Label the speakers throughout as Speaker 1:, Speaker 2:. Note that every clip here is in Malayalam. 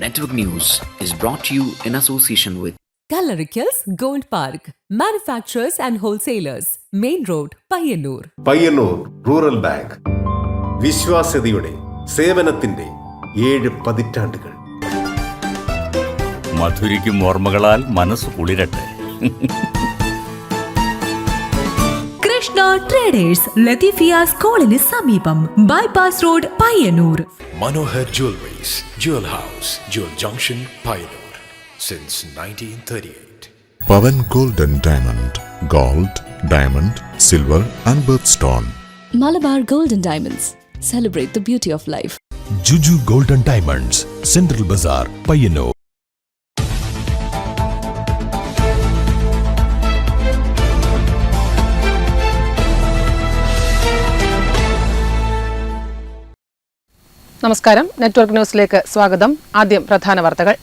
Speaker 1: Network News is brought to you in association with
Speaker 2: Kallarikals Gold Park, manufacturers and wholesalers, Main Road, Payyannur.
Speaker 3: Payyanur rural bank വിശ്വാസ്യതയുടെ സേവനത്തിന്റെ 7 പതിറ്റാണ്ടുകൾ.
Speaker 4: മധുരിക്കും ഓർമ്മകളാൽ മനസ്സ് കുളിരട്ടെ.
Speaker 2: കൃഷ്ണ ട്രേഡേഴ്സ്, ലത്തീഫിയ സ്കൂളിന് സമീപം, bypass road, Payyanur.
Speaker 5: Manohar Jewelries, Jewel House, Jewel Junction, Payanur, since 1938.
Speaker 6: Pavan Gold and Diamond, Gold, Diamond, Silver and Birthstone.
Speaker 7: Malabar Gold and Diamonds, celebrate the beauty of life.
Speaker 8: Juju Gold and Diamonds, Central Bazaar, Payyannur.
Speaker 9: നമസ്കാരം, നെറ്റ്വർക്ക് ന്യൂസിലേക്ക് സ്വാഗതം. ആദ്യം പ്രധാന വാർത്തകൾ.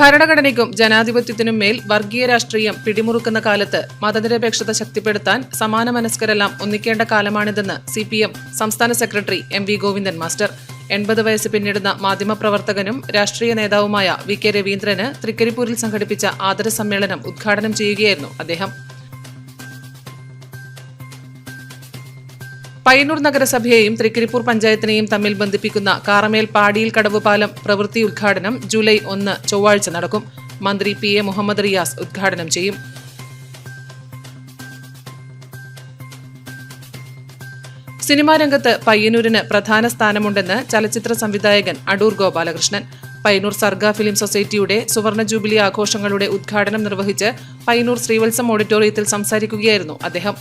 Speaker 9: ഭരണഘടനയ്ക്കും ജനാധിപത്യത്തിനും മേൽ വർഗീയ രാഷ്ട്രീയം പിടിമുറുക്കുന്ന കാലത്ത് മതനിരപേക്ഷത ശക്തിപ്പെടുത്താൻ സമാന മനസ്കരെല്ലാം ഒന്നിക്കേണ്ട കാലമാണിതെന്ന് CPM സംസ്ഥാന സെക്രട്ടറി MV ഗോവിന്ദൻ മാസ്റ്റർ. 80 വയസ്സ് പിന്നിടുന്ന മാധ്യമപ്രവർത്തകനും രാഷ്ട്രീയ നേതാവുമായ VK രവീന്ദ്രന് തൃക്കരിപ്പൂരിൽ സംഘടിപ്പിച്ച ആദര സമ്മേളനം ഉദ്ഘാടനം ചെയ്യുകയായിരുന്നു അദ്ദേഹം. പയ്യന്നൂർ നഗരസഭയെയും തൃക്കരിപ്പൂർ പഞ്ചായത്തിനെയും തമ്മിൽ ബന്ധിപ്പിക്കുന്ന കാറമേൽ പാടിയിൽ കടവ് പാലം പ്രവൃത്തി ഉദ്ഘാടനം ജൂലൈ 1 ചൊവ്വാഴ്ച നടക്കും. മന്ത്രി PA മുഹമ്മദ് റിയാസ് ഉദ്ഘാടനം ചെയ്യും. സിനിമാ രംഗത്ത് പയ്യന്നൂരിന് പ്രധാന സ്ഥാനമുണ്ടെന്ന് ചലച്ചിത്ര സംവിധായകൻ അടൂർ ഗോപാലകൃഷ്ണൻ. പയ്യന്നൂർ സർഗ ഫിലിം സൊസൈറ്റിയുടെ സുവർണ ജൂബിലി ആഘോഷങ്ങളുടെ ഉദ്ഘാടനം നിർവഹിച്ച് പയ്യന്നൂർ ശ്രീവത്സം ഓഡിറ്റോറിയത്തിൽ സംസാരിക്കുകയായിരുന്നു അദ്ദേഹം.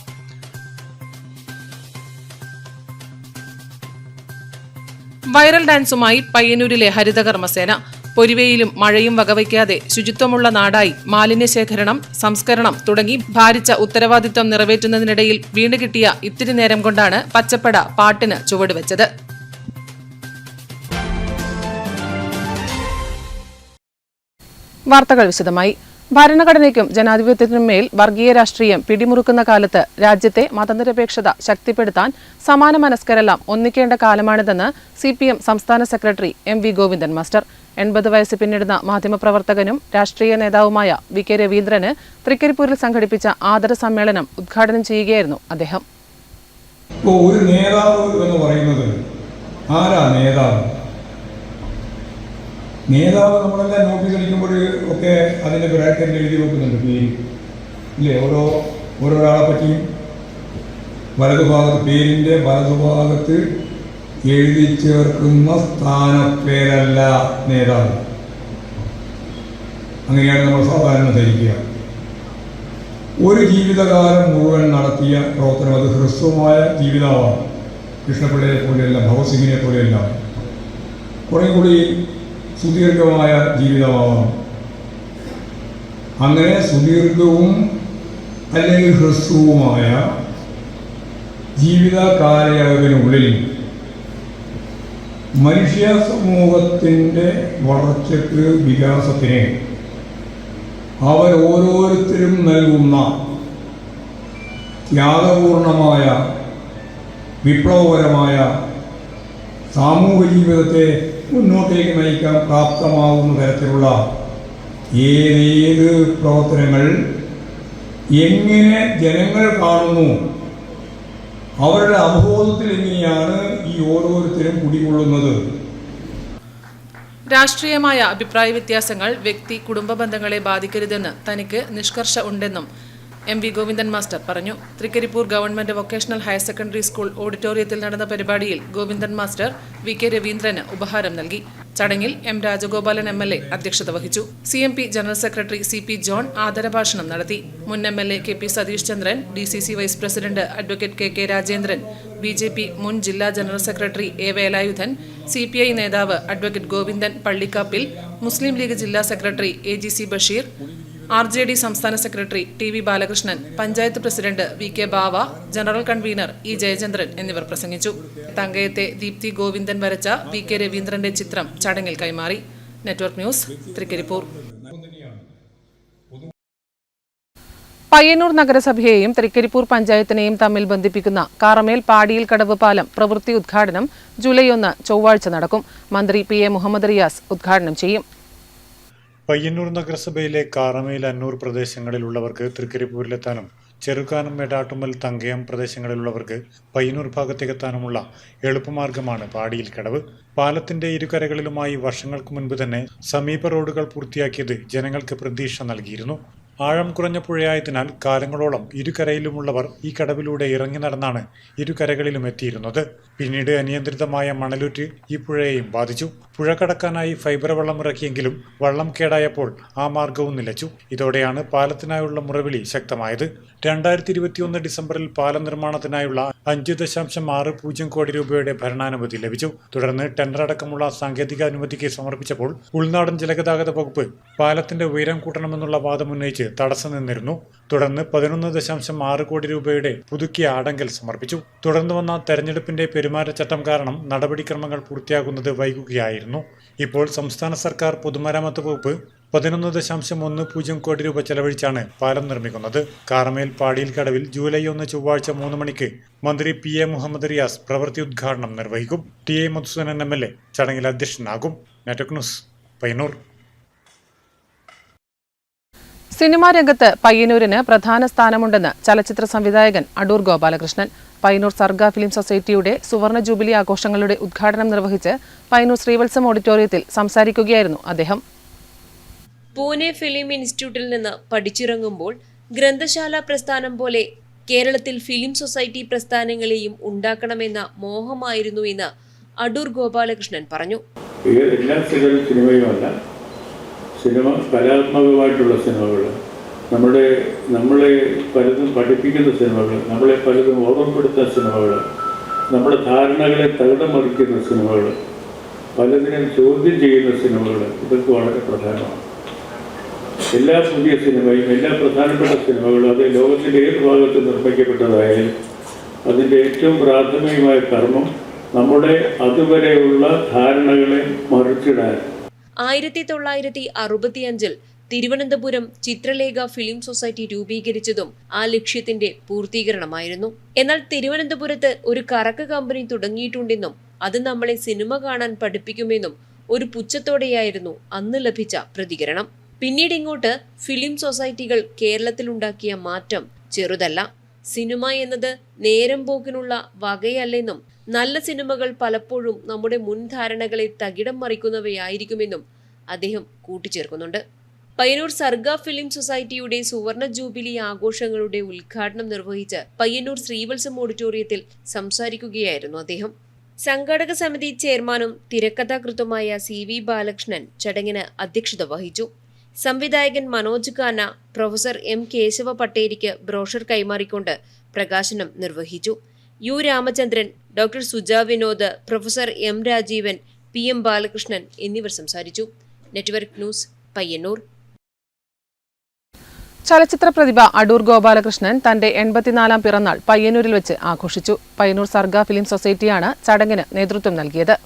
Speaker 9: വൈറൽ ഡാൻസുമായി പയ്യന്നൂരിലെ ഹരിതകർമ്മസേന. പൊരിവെയിലും മഴയും വകവയ്ക്കാതെ ശുചിത്വമുള്ള നാടായി മാലിന്യശേഖരണം, സംസ്കരണം തുടങ്ങി ഭാരിച്ച ഉത്തരവാദിത്വം നിറവേറ്റുന്നതിനിടയിൽ വീണ്ടുകിട്ടിയ ഇത്തിരി നേരം കൊണ്ടാണ് പച്ചപ്പട പാട്ടിന് ചുവടുവെച്ചത്. വാർത്തകൾ വിശദമായി. ഭരണഘടനയ്ക്കും ജനാധിപത്യത്തിനും മേൽ വർഗീയ രാഷ്ട്രീയം പിടിമുറുക്കുന്ന കാലത്ത് രാജ്യത്തെ മതനിരപേക്ഷത ശക്തിപ്പെടുത്താൻ സമാന മനസ്കരെല്ലാം ഒന്നിക്കേണ്ട കാലമാണിതെന്ന് CPM സംസ്ഥാന സെക്രട്ടറി MV ഗോവിന്ദൻ മാസ്റ്റർ. 80 വയസ്സ് പിന്നിടുന്ന മാധ്യമപ്രവർത്തകനും രാഷ്ട്രീയ നേതാവുമായ VK രവീന്ദ്രന് തൃക്കരിപ്പൂരിൽ സംഘടിപ്പിച്ച ആദര സമ്മേളനം ഉദ്ഘാടനം ചെയ്യുകയായിരുന്നു അദ്ദേഹം.
Speaker 10: ഒരു നേതാവ് എന്ന് പറയുന്നത് ആരാ നേതാവ്? നേതാവ് നമ്മളെല്ലാം നോട്ടീസ് അടിക്കുമ്പോൾ ഒക്കെ അതിൻ്റെ ബ്രാക്കറ്റിൽ എഴുതി വെക്കുന്നുണ്ട് പേര്, ഇല്ലേ? ഓരോരാളെ പറ്റിയും വലതുഭാഗത്ത് പേരിൻ്റെ വലതുഭാഗത്ത് എഴുതി ചേർക്കുന്ന സ്ഥാനപ്പേരല്ല നേതാവ്. അങ്ങനെയാണ് നമ്മൾ സാധാരണ ധരിക്കുക. ഒരു ജീവിതകാലം മുഴുവൻ നടത്തിയ പ്രവർത്തനം, അത് ഹ്രസ്വമായ ജീവിതമാണ്. കൃഷ്ണപിള്ളയെ പോലെയല്ല, ഭഗത് സിംഗിനെ പോലെയല്ല, കുറേ കൂടി സുദീർഘമായ ജീവിതമാവാം. അങ്ങനെ സുദീർഘവും അല്ലെങ്കിൽ ഹ്രസ്വവുമായ ജീവിത കാലയളവിനുള്ളിൽ മനുഷ്യ സമൂഹത്തിൻ്റെ വളർച്ചയ്ക്ക്, വികാസത്തിന് അവരോരോരുത്തരും നൽകുന്ന ത്യാഗപൂർണമായ വിപ്ലവപരമായ സാമൂഹ്യ ജീവിതത്തെ മുന്നോട്ടേക്ക് നയിക്കാൻ പ്രാപ്തമാകുന്ന തരത്തിലുള്ള ഏതേത് പ്രവർത്തനങ്ങൾ എങ്ങനെ ജനങ്ങൾ കാണുന്നു, അവരുടെ അവബോധത്തിൽ എങ്ങനെയാണ് ഈ ഓരോരുത്തരും കുടികൊള്ളുന്നത്.
Speaker 9: രാഷ്ട്രീയമായ അഭിപ്രായ വ്യത്യാസങ്ങൾ വ്യക്തി കുടുംബ ബന്ധങ്ങളെ ബാധിക്കരുതെന്ന് തനിക്ക് നിഷ്കർഷ ഉണ്ടെന്നും MV ഗോവിന്ദൻ മാസ്റ്റർ പറഞ്ഞു. Thrikaripur government vocational higher secondary school ഓഡിറ്റോറിയത്തിൽ നടന്ന പരിപാടിയിൽ ഗോവിന്ദൻ മാസ്റ്റർ VK രവീന്ദ്രന് ഉപഹാരം നൽകി. ചടങ്ങിൽ M രാജഗോപാലൻ MLA അധ്യക്ഷത വഹിച്ചു. CMP general secretary CP John ആദരഭാഷണം നടത്തി. മുൻ MLA KP Satheesh Chandran, DCC vice president advocate KK Rajendran, BJP മുൻ ജില്ലാ general secretary A Velayudhan, CPI നേതാവ് അഡ്വക്കേറ്റ് ഗോവിന്ദൻ പള്ളിക്കാപ്പിൽ, മുസ്ലിം ലീഗ് ജില്ലാ സെക്രട്ടറി AGC ബഷീർ, RJD സംസ്ഥാന secretary TV Balakrishnan, panchayat president VK Bava, general convener E Jayachandran എന്നിവർ പ്രസംഗിച്ചു. തങ്കയത്തെ ദീപ്തി ഗോവിന്ദൻ വരച്ച VK രവീന്ദ്രന്റെ ചിത്രം ചടങ്ങിൽ കൈമാറി. Network news, Trikaripur. പയ്യന്നൂർ നഗരസഭയെയും തൃക്കരിപ്പൂർ പഞ്ചായത്തിനെയും തമ്മിൽ ബന്ധിപ്പിക്കുന്ന കാറമേൽ പാടിയിൽ കടവ് പാലം പ്രവൃത്തി ഉദ്ഘാടനം ജൂലൈ 1 ചൊവ്വാഴ്ച നടക്കും. മന്ത്രി PM മുഹമ്മദ് റിയാസ് ഉദ്ഘാടനം ചെയ്യും.
Speaker 11: പയ്യന്നൂർ നഗരസഭയിലെ കാറമേൽ അന്നൂർ പ്രദേശങ്ങളിലുള്ളവർക്ക് തൃക്കരിപ്പൂരിലെത്താനും ചെറുക്കാനം മെടാട്ടുമ്മൽ തങ്കയം പ്രദേശങ്ങളിലുള്ളവർക്ക് പയ്യന്നൂർ ഭാഗത്തേക്കെത്താനുമുള്ള എളുപ്പമാർഗമാണ് പാടിയിൽ കടവ്. പാലത്തിന്റെ ഇരുകരകളിലുമായി വർഷങ്ങൾക്ക് മുൻപ് തന്നെ സമീപ റോഡുകൾ പൂർത്തിയാക്കിയത് ജനങ്ങൾക്ക് പ്രതീക്ഷ നൽകിയിരുന്നു. ആഴം കുറഞ്ഞ പുഴയായതിനാൽ കാലങ്ങളോളം ഇരുകരയിലുമുള്ളവർ ഈ കടവിലൂടെ ഇറങ്ങി നടന്നാണ് ഇരുകരകളിലും എത്തിയിരുന്നത്. പിന്നീട് അനിയന്ത്രിതമായ മണലൂറ്റ് ഈ പുഴയെയും ബാധിച്ചു. പുഴ കടക്കാനായി ഫൈബർ വള്ളം ഇറക്കിയെങ്കിലും വള്ളം കേടായപ്പോൾ ആ മാർഗവും നിലച്ചു. ഇതോടെയാണ് പാലത്തിനായുള്ള മുറവിളി ശക്തമായത്. 2021 ഡിസംബറിൽ പാലം നിർമ്മാണത്തിനായുള്ള 5.60 കോടി രൂപയുടെ ഭരണാനുമതി ലഭിച്ചു. തുടർന്ന് ടെൻഡർ അടക്കമുള്ള സാങ്കേതിക അനുമതിക്ക് സമർപ്പിച്ചപ്പോൾ ഉൾനാടൻ ജലഗതാഗത വകുപ്പ് പാലത്തിന്റെ ഉയരം കൂട്ടണമെന്നുള്ള വാദം ഉന്നയിച്ച് തടസ്സം നിന്നിരുന്നു. തുടർന്ന് 11.6 കോടി രൂപയുടെ പുതുക്കിയ ആടങ്കൽ സമർപ്പിച്ചു. തുടർന്ന് വന്ന തെരഞ്ഞെടുപ്പിന്റെ പെരുമാറ്റച്ചട്ടം കാരണം നടപടിക്രമങ്ങൾ പൂർത്തിയാകുന്നത് വൈകുകയായിരുന്നു. ഇപ്പോൾ സംസ്ഥാന സർക്കാർ പൊതുമരാമത്ത് വകുപ്പ് 11.10 കോടി രൂപ ചെലവഴിച്ചാണ് പാലം നിർമ്മിക്കുന്നത്. കാറമേൽ പാടിയിൽ കടവിൽ ജൂലൈ 1 ചൊവ്വാഴ്ച 3 മണിക്ക് മന്ത്രി PM മുഹമ്മദ് റിയാസ് പ്രവൃത്തി ഉദ്ഘാടനം നിർവഹിക്കും. TA മധുസൂദനൻ MLA ചടങ്ങിൽ അധ്യക്ഷനാകും. Network news, Payyanur.
Speaker 9: സിനിമാ രംഗത്ത് പയ്യന്നൂരിന് പ്രധാന സ്ഥാനമുണ്ടെന്ന് ചലച്ചിത്ര സംവിധായകൻ അടൂർ ഗോപാലകൃഷ്ണൻ. പയ്യന്നൂർ സർഗ ഫിലിം സൊസൈറ്റിയുടെ സുവർണ ജൂബിലി ആഘോഷങ്ങളുടെ ഉദ്ഘാടനം നിർവഹിച്ച് പയ്യന്നൂർ ശ്രീവത്സം ഓഡിറ്റോറിയത്തിൽ സംസാരിക്കുകയായിരുന്നു അദ്ദേഹം.
Speaker 12: പൂനെ ഫിലിം ഇൻസ്റ്റിറ്റ്യൂട്ടിൽ നിന്ന് പഠിച്ചിറങ്ങുമ്പോൾ ഗ്രന്ഥശാല പ്രസ്ഥാനം പോലെ കേരളത്തിൽ ഫിലിം സൊസൈറ്റി പ്രസ്ഥാനങ്ങളെയും ഉണ്ടാക്കണമെന്ന മോഹമായിരുന്നു എന്ന് അടൂർ ഗോപാലകൃഷ്ണൻ പറഞ്ഞു.
Speaker 13: എല്ലാ സിനിമയുമല്ല, സിനിമ കലാത്മകമായിട്ടുള്ള സിനിമകൾ, നമ്മളെ പലതും പഠിപ്പിക്കുന്ന സിനിമകൾ, നമ്മളെ പലതും ഓർമ്മപ്പെടുത്തുന്ന സിനിമകൾ, നമ്മുടെ ധാരണകളെ തകിടം മറിക്കുന്ന സിനിമകൾ, പലതിനും ചോദ്യം ചെയ്യുന്ന സിനിമകൾ, ഇതൊക്കെ വളരെ പ്രധാനമാണ്. എല്ലാ പുതിയ സിനിമയും എല്ലാ പ്രധാനപ്പെട്ട സിനിമകളും അത് ലോകത്തിൻ്റെ ഏത് ഭാഗത്ത് നിർമ്മിക്കപ്പെട്ടതായാലും അതിൻ്റെ ഏറ്റവും പ്രാഥമികമായ കർമ്മം നമ്മുടെ അതുവരെയുള്ള ധാരണകളെ മറിച്ചിടാൻ.
Speaker 12: 1965 തിരുവനന്തപുരം ചിത്രലേഖ ഫിലിം സൊസൈറ്റി രൂപീകരിച്ചതും ആ ലക്ഷ്യത്തിന്റെ പൂർത്തീകരണമായിരുന്നു. എന്നാൽ തിരുവനന്തപുരത്ത് ഒരു കറക്ക് കമ്പനി തുടങ്ങിയിട്ടുണ്ടെന്നും അത് നമ്മളെ സിനിമ കാണാൻ പഠിപ്പിക്കുമെന്നും ഒരു പുച്ഛത്തോടെയായിരുന്നു അന്ന് ലഭിച്ച പ്രതികരണം. പിന്നീട് ഇങ്ങോട്ട് ഫിലിം സൊസൈറ്റികൾ കേരളത്തിലുണ്ടാക്കിയ മാറ്റം ചെറുതല്ല. സിനിമ എന്നത് നേരം പോക്കിനുള്ള വകയല്ലെന്നും നല്ല സിനിമകൾ പലപ്പോഴും നമ്മുടെ മുൻധാരണകളെ തകിടം മറിക്കുന്നവയായിരിക്കുമെന്നും അദ്ദേഹം കൂട്ടിച്ചേർക്കുന്നുണ്ട്. പയ്യന്നൂർ സർഗ ഫിലിം സൊസൈറ്റിയുടെ സുവർണ ജൂബിലി ആഘോഷങ്ങളുടെ ഉദ്ഘാടനം നിർവഹിച്ച് പയ്യന്നൂർ ശ്രീവത്സം ഓഡിറ്റോറിയത്തിൽ സംസാരിക്കുകയായിരുന്നു അദ്ദേഹം. സംഘാടക സമിതി ചെയർമാനും തിരക്കഥാകൃത്തുമായ CV ബാലകൃഷ്ണൻ ചടങ്ങിന് അധ്യക്ഷത വഹിച്ചു. സംവിധായകൻ മനോജ് ഖാന പ്രൊഫസർ M കേശവ പട്ടേരിക്ക് ബ്രോഷർ കൈമാറിക്കൊണ്ട് പ്രകാശനം നിർവഹിച്ചു. U Ramachandran, doctor Suja Vinod, professor M Rajeevan, PM Balakrishnan എന്നിവർ സംസാരിച്ചു. Network news, Payyanur.
Speaker 9: ചലച്ചിത്ര പ്രതിഭ അടൂർ ഗോപാലകൃഷ്ണൻ തന്റെ 84ാം പിറന്നാൾ പയ്യന്നൂരിൽ വെച്ച് ആഘോഷിച്ചു. പയ്യന്നൂർ സർഗ ഫിലിം സൊസൈറ്റിയാണ് ചടങ്ങിന് നേതൃത്വം നൽകിയത്.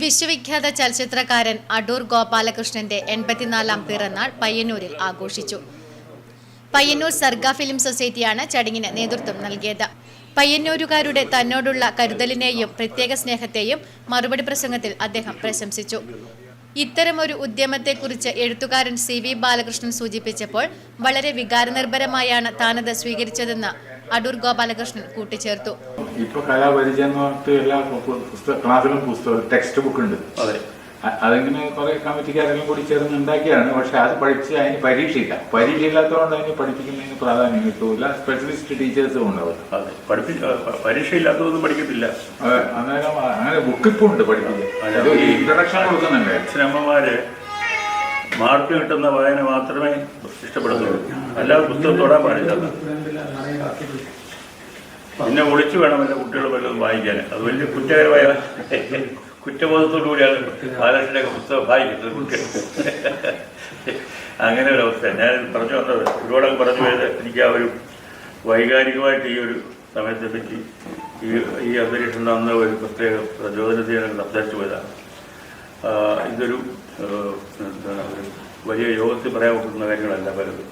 Speaker 14: വിശ്വവിഖ്യാത ചലച്ചിത്രകാരൻ അടൂർ ഗോപാലകൃഷ്ണന്റെ 84ാം പിറന്നാൾ പയ്യന്നൂരിൽ ആഘോഷിച്ചു. പയ്യന്നൂർ സർഗ ഫിലിം സൊസൈറ്റിയാണ് ചടങ്ങിന് നേതൃത്വം നൽകിയത്. പയ്യന്നൂരുകാരുടെ തന്നോടുള്ള കരുതലിനെയും പ്രത്യേക സ്നേഹത്തെയും മറുപടി പ്രസംഗത്തിൽ അദ്ദേഹം പ്രശംസിച്ചു. ഇത്തരമൊരു ഉദ്യമത്തെക്കുറിച്ച് എഴുത്തുകാരൻ CV ബാലകൃഷ്ണൻ സൂചിപ്പിച്ചപ്പോൾ വളരെ വികാരനിർഭരമായാണ് താനത് സ്വീകരിച്ചതെന്ന് അടൂർ ഗോപാലകൃഷ്ണൻ കൂട്ടിച്ചേർത്തു.
Speaker 15: ഇപ്പോൾ കലാപരിചയം എന്ന് പറഞ്ഞിട്ട് എല്ലാ ക്ലാസ്സിലും പുസ്തകം ടെക്സ്റ്റ് ബുക്ക് ഉണ്ട്. അതിങ്ങനെ കുറെ കമ്മിറ്റിക്കാരെല്ലാം കൂടി ചേർന്ന് ഉണ്ടാക്കിയാണ്. പക്ഷെ അത് പഠിച്ച് അതിന് പരീക്ഷയില്ല. പരീക്ഷ ഇല്ലാത്തതുകൊണ്ട് അതിന് പഠിപ്പിക്കുന്നതിന് പ്രാധാന്യം കിട്ടൂല. സ്പെഷ്യലിസ്റ്റ് ടീച്ചേഴ്സും ഉണ്ടാവില്ല.
Speaker 4: പരീക്ഷ ഇല്ലാത്തതൊന്നും പഠിക്കത്തില്ല.
Speaker 15: അന്നേരം അങ്ങനെ ബുക്കിപ്പോൾ ഉണ്ട് പഠിപ്പിക്കാൻ. ഇൻട്രഡക്ഷൻ കൊടുക്കുന്നുണ്ട്.
Speaker 4: അച്ഛനമ്മമാര് മാർക്ക് കിട്ടുന്ന വായന മാത്രമേ ഇഷ്ടപ്പെടുന്നുള്ളൂ. അല്ലാതെ പുസ്തകം തൊടാൻ പാടില്ല. പിന്നെ ഒളിച്ചു വേണം എല്ലാ കുട്ടികളും വല്ലതും വായിക്കാൻ. അത് വലിയ കുറ്റകരമായ കുറ്റബോധത്തോടുകൂടിയാണ് ബാലകൃഷ്ണൻ്റെ പുസ്തകം വായിക്കുന്നത് കുട്ടികൾ. അങ്ങനെ ഒരു അവസ്ഥ. ഞാൻ പറഞ്ഞു വന്നത് ഒരുപാടൊക്കെ പറഞ്ഞു പോയത് എനിക്ക് ആ ഒരു വൈകാരികമായിട്ട് ഈ ഒരു സമയത്തെ പറ്റി ഈ അന്തരീക്ഷം തന്ന ഒരു പ്രത്യേക പ്രചോദനത്തെ ഞാൻ സംസാരിച്ചു പോയതാണ്. ഇതൊരു വലിയ യോഗത്തിൽ പറയാൻ പറ്റുന്ന കാര്യങ്ങളല്ല പലതും.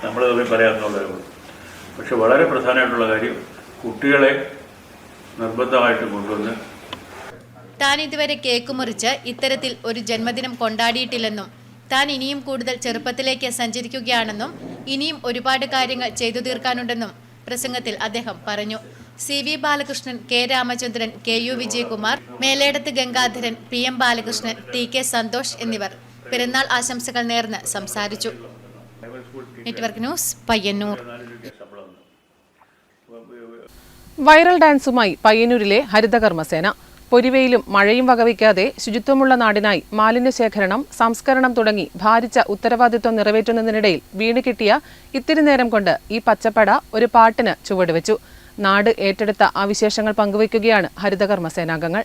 Speaker 4: നമ്മൾ തമ്മിൽ പറയാമെന്നുള്ളതാണ്. പക്ഷെ വളരെ പ്രധാനമായിട്ടുള്ള കാര്യം കുട്ടികളെ നിർബന്ധമായിട്ട് കൊണ്ടുവന്ന്
Speaker 14: താൻ ഇതുവരെ കേക്ക് മുറിച്ച് ഇത്തരത്തിൽ ഒരു ജന്മദിനം കൊണ്ടാടിയിട്ടില്ലെന്നും താൻ ഇനിയും കൂടുതൽ ചെറുപ്പത്തിലേക്ക് സഞ്ചരിക്കുകയാണെന്നും ഇനിയും ഒരുപാട് കാര്യങ്ങൾ ചെയ്തു തീർക്കാനുണ്ടെന്നും പ്രസംഗത്തിൽ അദ്ദേഹം പറഞ്ഞു. CV Balakrishnan, K Ramachandran, KU Vijayakumar, Meledath Gangadharan, PM Balakrishnan, TK Santhosh എന്നിവർ പെരുന്നാൾ ആശംസകൾ നേർന്ന് സംസാരിച്ചു. Network news, Payyanur.
Speaker 9: വൈറൽ ഡാൻസുമായി പയ്യന്നൂരിലെ ഹരിതകർമ്മസേന. പൊരിവെയിലും മഴയും വകവയ്ക്കാതെ ശുചിത്വമുള്ള നാടിനായി മാലിന്യ ശേഖരണം, സംസ്കരണം തുടങ്ങി ഭാരിച്ച ഉത്തരവാദിത്വം നിറവേറ്റുന്നതിനിടയിൽ വീണ് കിട്ടിയ ഇത്തിരി നേരം കൊണ്ട് ഈ പച്ചപ്പട ഒരു പാട്ടിന് ചുവടുവെച്ചു. നാട് ഏറ്റെടുത്ത ആ വിശേഷങ്ങൾ പങ്കുവയ്ക്കുകയാണ് ഹരിതകർമ്മസേനാംഗങ്ങൾ.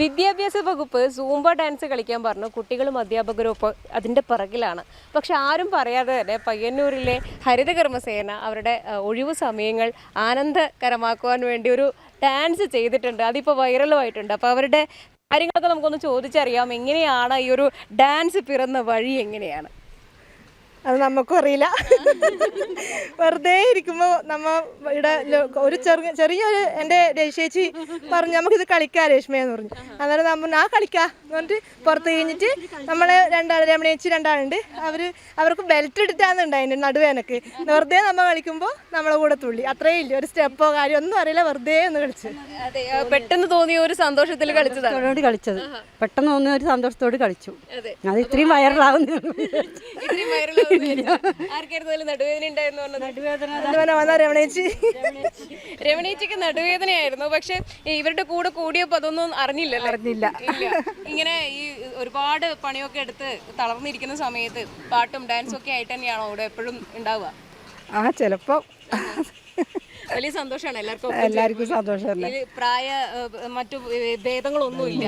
Speaker 16: വിദ്യാഭ്യാസ വകുപ്പ് സൂംബ ഡാൻസ് കളിക്കാൻ പറഞ്ഞു. കുട്ടികളും അധ്യാപകരും ഇപ്പോൾ അതിൻ്റെ പിറകിലാണ്. പക്ഷെ ആരും പറയാതെ തന്നെ പയ്യന്നൂരിലെ ഹരിതകർമ്മസേന അവരുടെ ഒഴിവു സമയങ്ങൾ ആനന്ദകരമാക്കുവാൻ വേണ്ടി ഒരു ഡാൻസ് ചെയ്തിട്ടുണ്ട്. അതിപ്പോൾ വൈറലുമായിട്ടുണ്ട്. അപ്പോൾ അവരുടെ കാര്യങ്ങളൊക്കെ നമുക്കൊന്ന് ചോദിച്ചറിയാം. എങ്ങനെയാണ് ഈ ഒരു ഡാൻസ് പിറന്ന വഴി എങ്ങനെയാണ്?
Speaker 17: അത് നമുക്കും അറിയില്ല. വെറുതെ ഇരിക്കുമ്പോൾ നമ്മൾ ഇവിടെ ഒരു ചെറിയൊരു എൻ്റെ ചേച്ചി പറഞ്ഞു നമുക്കിത് കളിക്കാം രേഷ്മയെന്ന് പറഞ്ഞു. അന്നേരം ഞാൻ കളിക്കാം എന്ന് പറഞ്ഞിട്ട് പുറത്ത് കഴിഞ്ഞിട്ട് നമ്മൾ രമണിയേച്ചി രണ്ടാളുണ്ട്. അവർക്ക് ബെൽറ്റ് ഇട്ടിട്ടാണ് ഉണ്ടായിരുന്നു നടുവേനക്ക്. വെറുതെ നമ്മൾ കളിക്കുമ്പോൾ നമ്മളെ കൂടെ തുള്ളി. അത്രയും ഇല്ല, ഒരു സ്റ്റെപ്പോ കാര്യം ഒന്നും അറിയില്ല, വെറുതെ ഒന്ന് കളിച്ചു.
Speaker 16: പെട്ടെന്ന് തോന്നിയ ഒരു സന്തോഷത്തിൽ കളിച്ചത്.
Speaker 17: പെട്ടെന്ന് തോന്നിയ ഒരു സന്തോഷത്തോട് കളിച്ചു. അത് ഇത്രയും വൈറലാവുന്നു.
Speaker 16: രമണേച്ചിക്ക് നടുവേദനയായിരുന്നു. പക്ഷെ ഇവരുടെ കൂടെ കൂടിയപ്പോൾ അതൊന്നും അറിഞ്ഞില്ല. ഇങ്ങനെ ഈ ഒരുപാട് പണിയൊക്കെ എടുത്ത് തളർന്നിരിക്കുന്ന സമയത്ത് പാട്ടും ഡാൻസും ഒക്കെ ആയിട്ട് തന്നെയാണോ ഇവിടെ എപ്പോഴും ഉണ്ടാവുക?
Speaker 17: ചിലപ്പോ
Speaker 16: വലിയ സന്തോഷമാണ്
Speaker 17: എല്ലാവർക്കും സന്തോഷമല്ലേ.
Speaker 16: മറ്റു ഭേദങ്ങളൊന്നും ഇല്ല.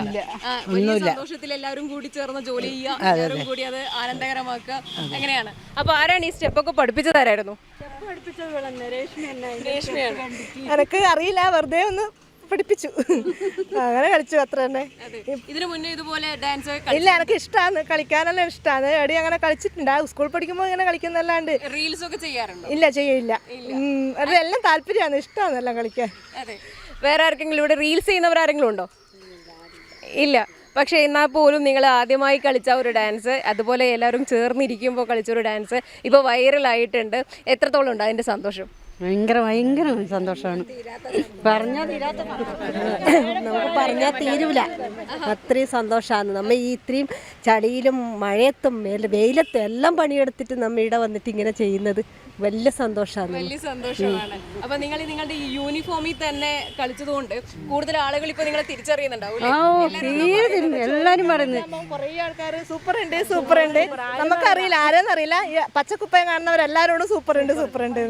Speaker 16: വലിയ സന്തോഷത്തിൽ എല്ലാവരും കൂടി ചേർന്ന് ജോലി ചെയ്യുക, എല്ലാവരും കൂടി അത് ആനന്ദകരമാക്കുക, അങ്ങനെയാണ്. അപ്പൊ ആരാണ് ഈ സ്റ്റെപ്പൊക്കെ പഠിപ്പിച്ചു തരായിരുന്നു?
Speaker 17: എനക്ക് അറിയില്ല, വെറുതെ ഒന്ന് പഠിപ്പിച്ചു, അങ്ങനെ കളിച്ചു, അത്ര തന്നെ.
Speaker 16: ഇതിനു മുന്നേ ഇതുപോലെ ഡാൻസ്
Speaker 17: ഇല്ല, എനിക്ക് ഇഷ്ടമാണ്, കളിക്കാനെല്ലാം ഇഷ്ടമാണ്. എടി അങ്ങനെ കളിച്ചിട്ടുണ്ട്, സ്കൂൾ പഠിക്കുമ്പോൾ ഇങ്ങനെ കളിക്കുന്നല്ലാണ്ട്.
Speaker 16: റീൽസ് ഒക്കെ ചെയ്യാറുണ്ട്?
Speaker 17: ഇല്ല, ചെയ്യില്ല. എല്ലാം താല്പര്യമാണ്, ഇഷ്ടമാണ് എല്ലാം കളിക്കാൻ.
Speaker 16: വേറെ ആർക്കെങ്കിലും ഇവിടെ റീൽസ് ചെയ്യുന്നവരാരെങ്കിലും ഉണ്ടോ? ഇല്ല. പക്ഷേ എന്നാൽ പോലും നിങ്ങൾ ആദ്യമായി കളിച്ച ഒരു ഡാൻസ്, അതുപോലെ എല്ലാവരും ചേർന്നിരിക്കുമ്പോൾ കളിച്ചൊരു ഡാൻസ് ഇപ്പോൾ വൈറലായിട്ടുണ്ട്. എത്രത്തോളം ഉണ്ട് അതിൻ്റെ സന്തോഷം?
Speaker 17: ഭയങ്കര സന്തോഷമാണ്. നമുക്ക് പറഞ്ഞാൽ തീരൂല, അത്രയും സന്തോഷമാണ്. നമ്മൾ ഈ ഇത്രയും ചളിയിലും മഴയത്തും വെയിലത്തും എല്ലാം പണിയെടുത്തിട്ട് നമ്മൾ ഇവിടെ വന്നിട്ട് ഇങ്ങനെ ചെയ്യുന്നത് വലിയ സന്തോഷമാണ്.
Speaker 16: വലിയ സന്തോഷമാണ്. അപ്പൊ നിങ്ങൾ നിങ്ങളുടെ ഈ യൂണിഫോമിൽ തന്നെ കളിച്ചതുകൊണ്ട് കൂടുതൽ ആളുകൾ ഇപ്പൊ നിങ്ങളെ തിരിച്ചറിയുന്നുണ്ടാവും.
Speaker 17: എല്ലാരും പറയുന്നത് കുറേ ആൾക്കാർ സൂപ്പർ ഉണ്ട്. നമുക്കറിയില്ല, ആരെന്നറിയില്ല, പച്ചക്കുപ്പയം കാണുന്നവരെല്ലാരോടും സൂപ്പർ ഉണ്ട്.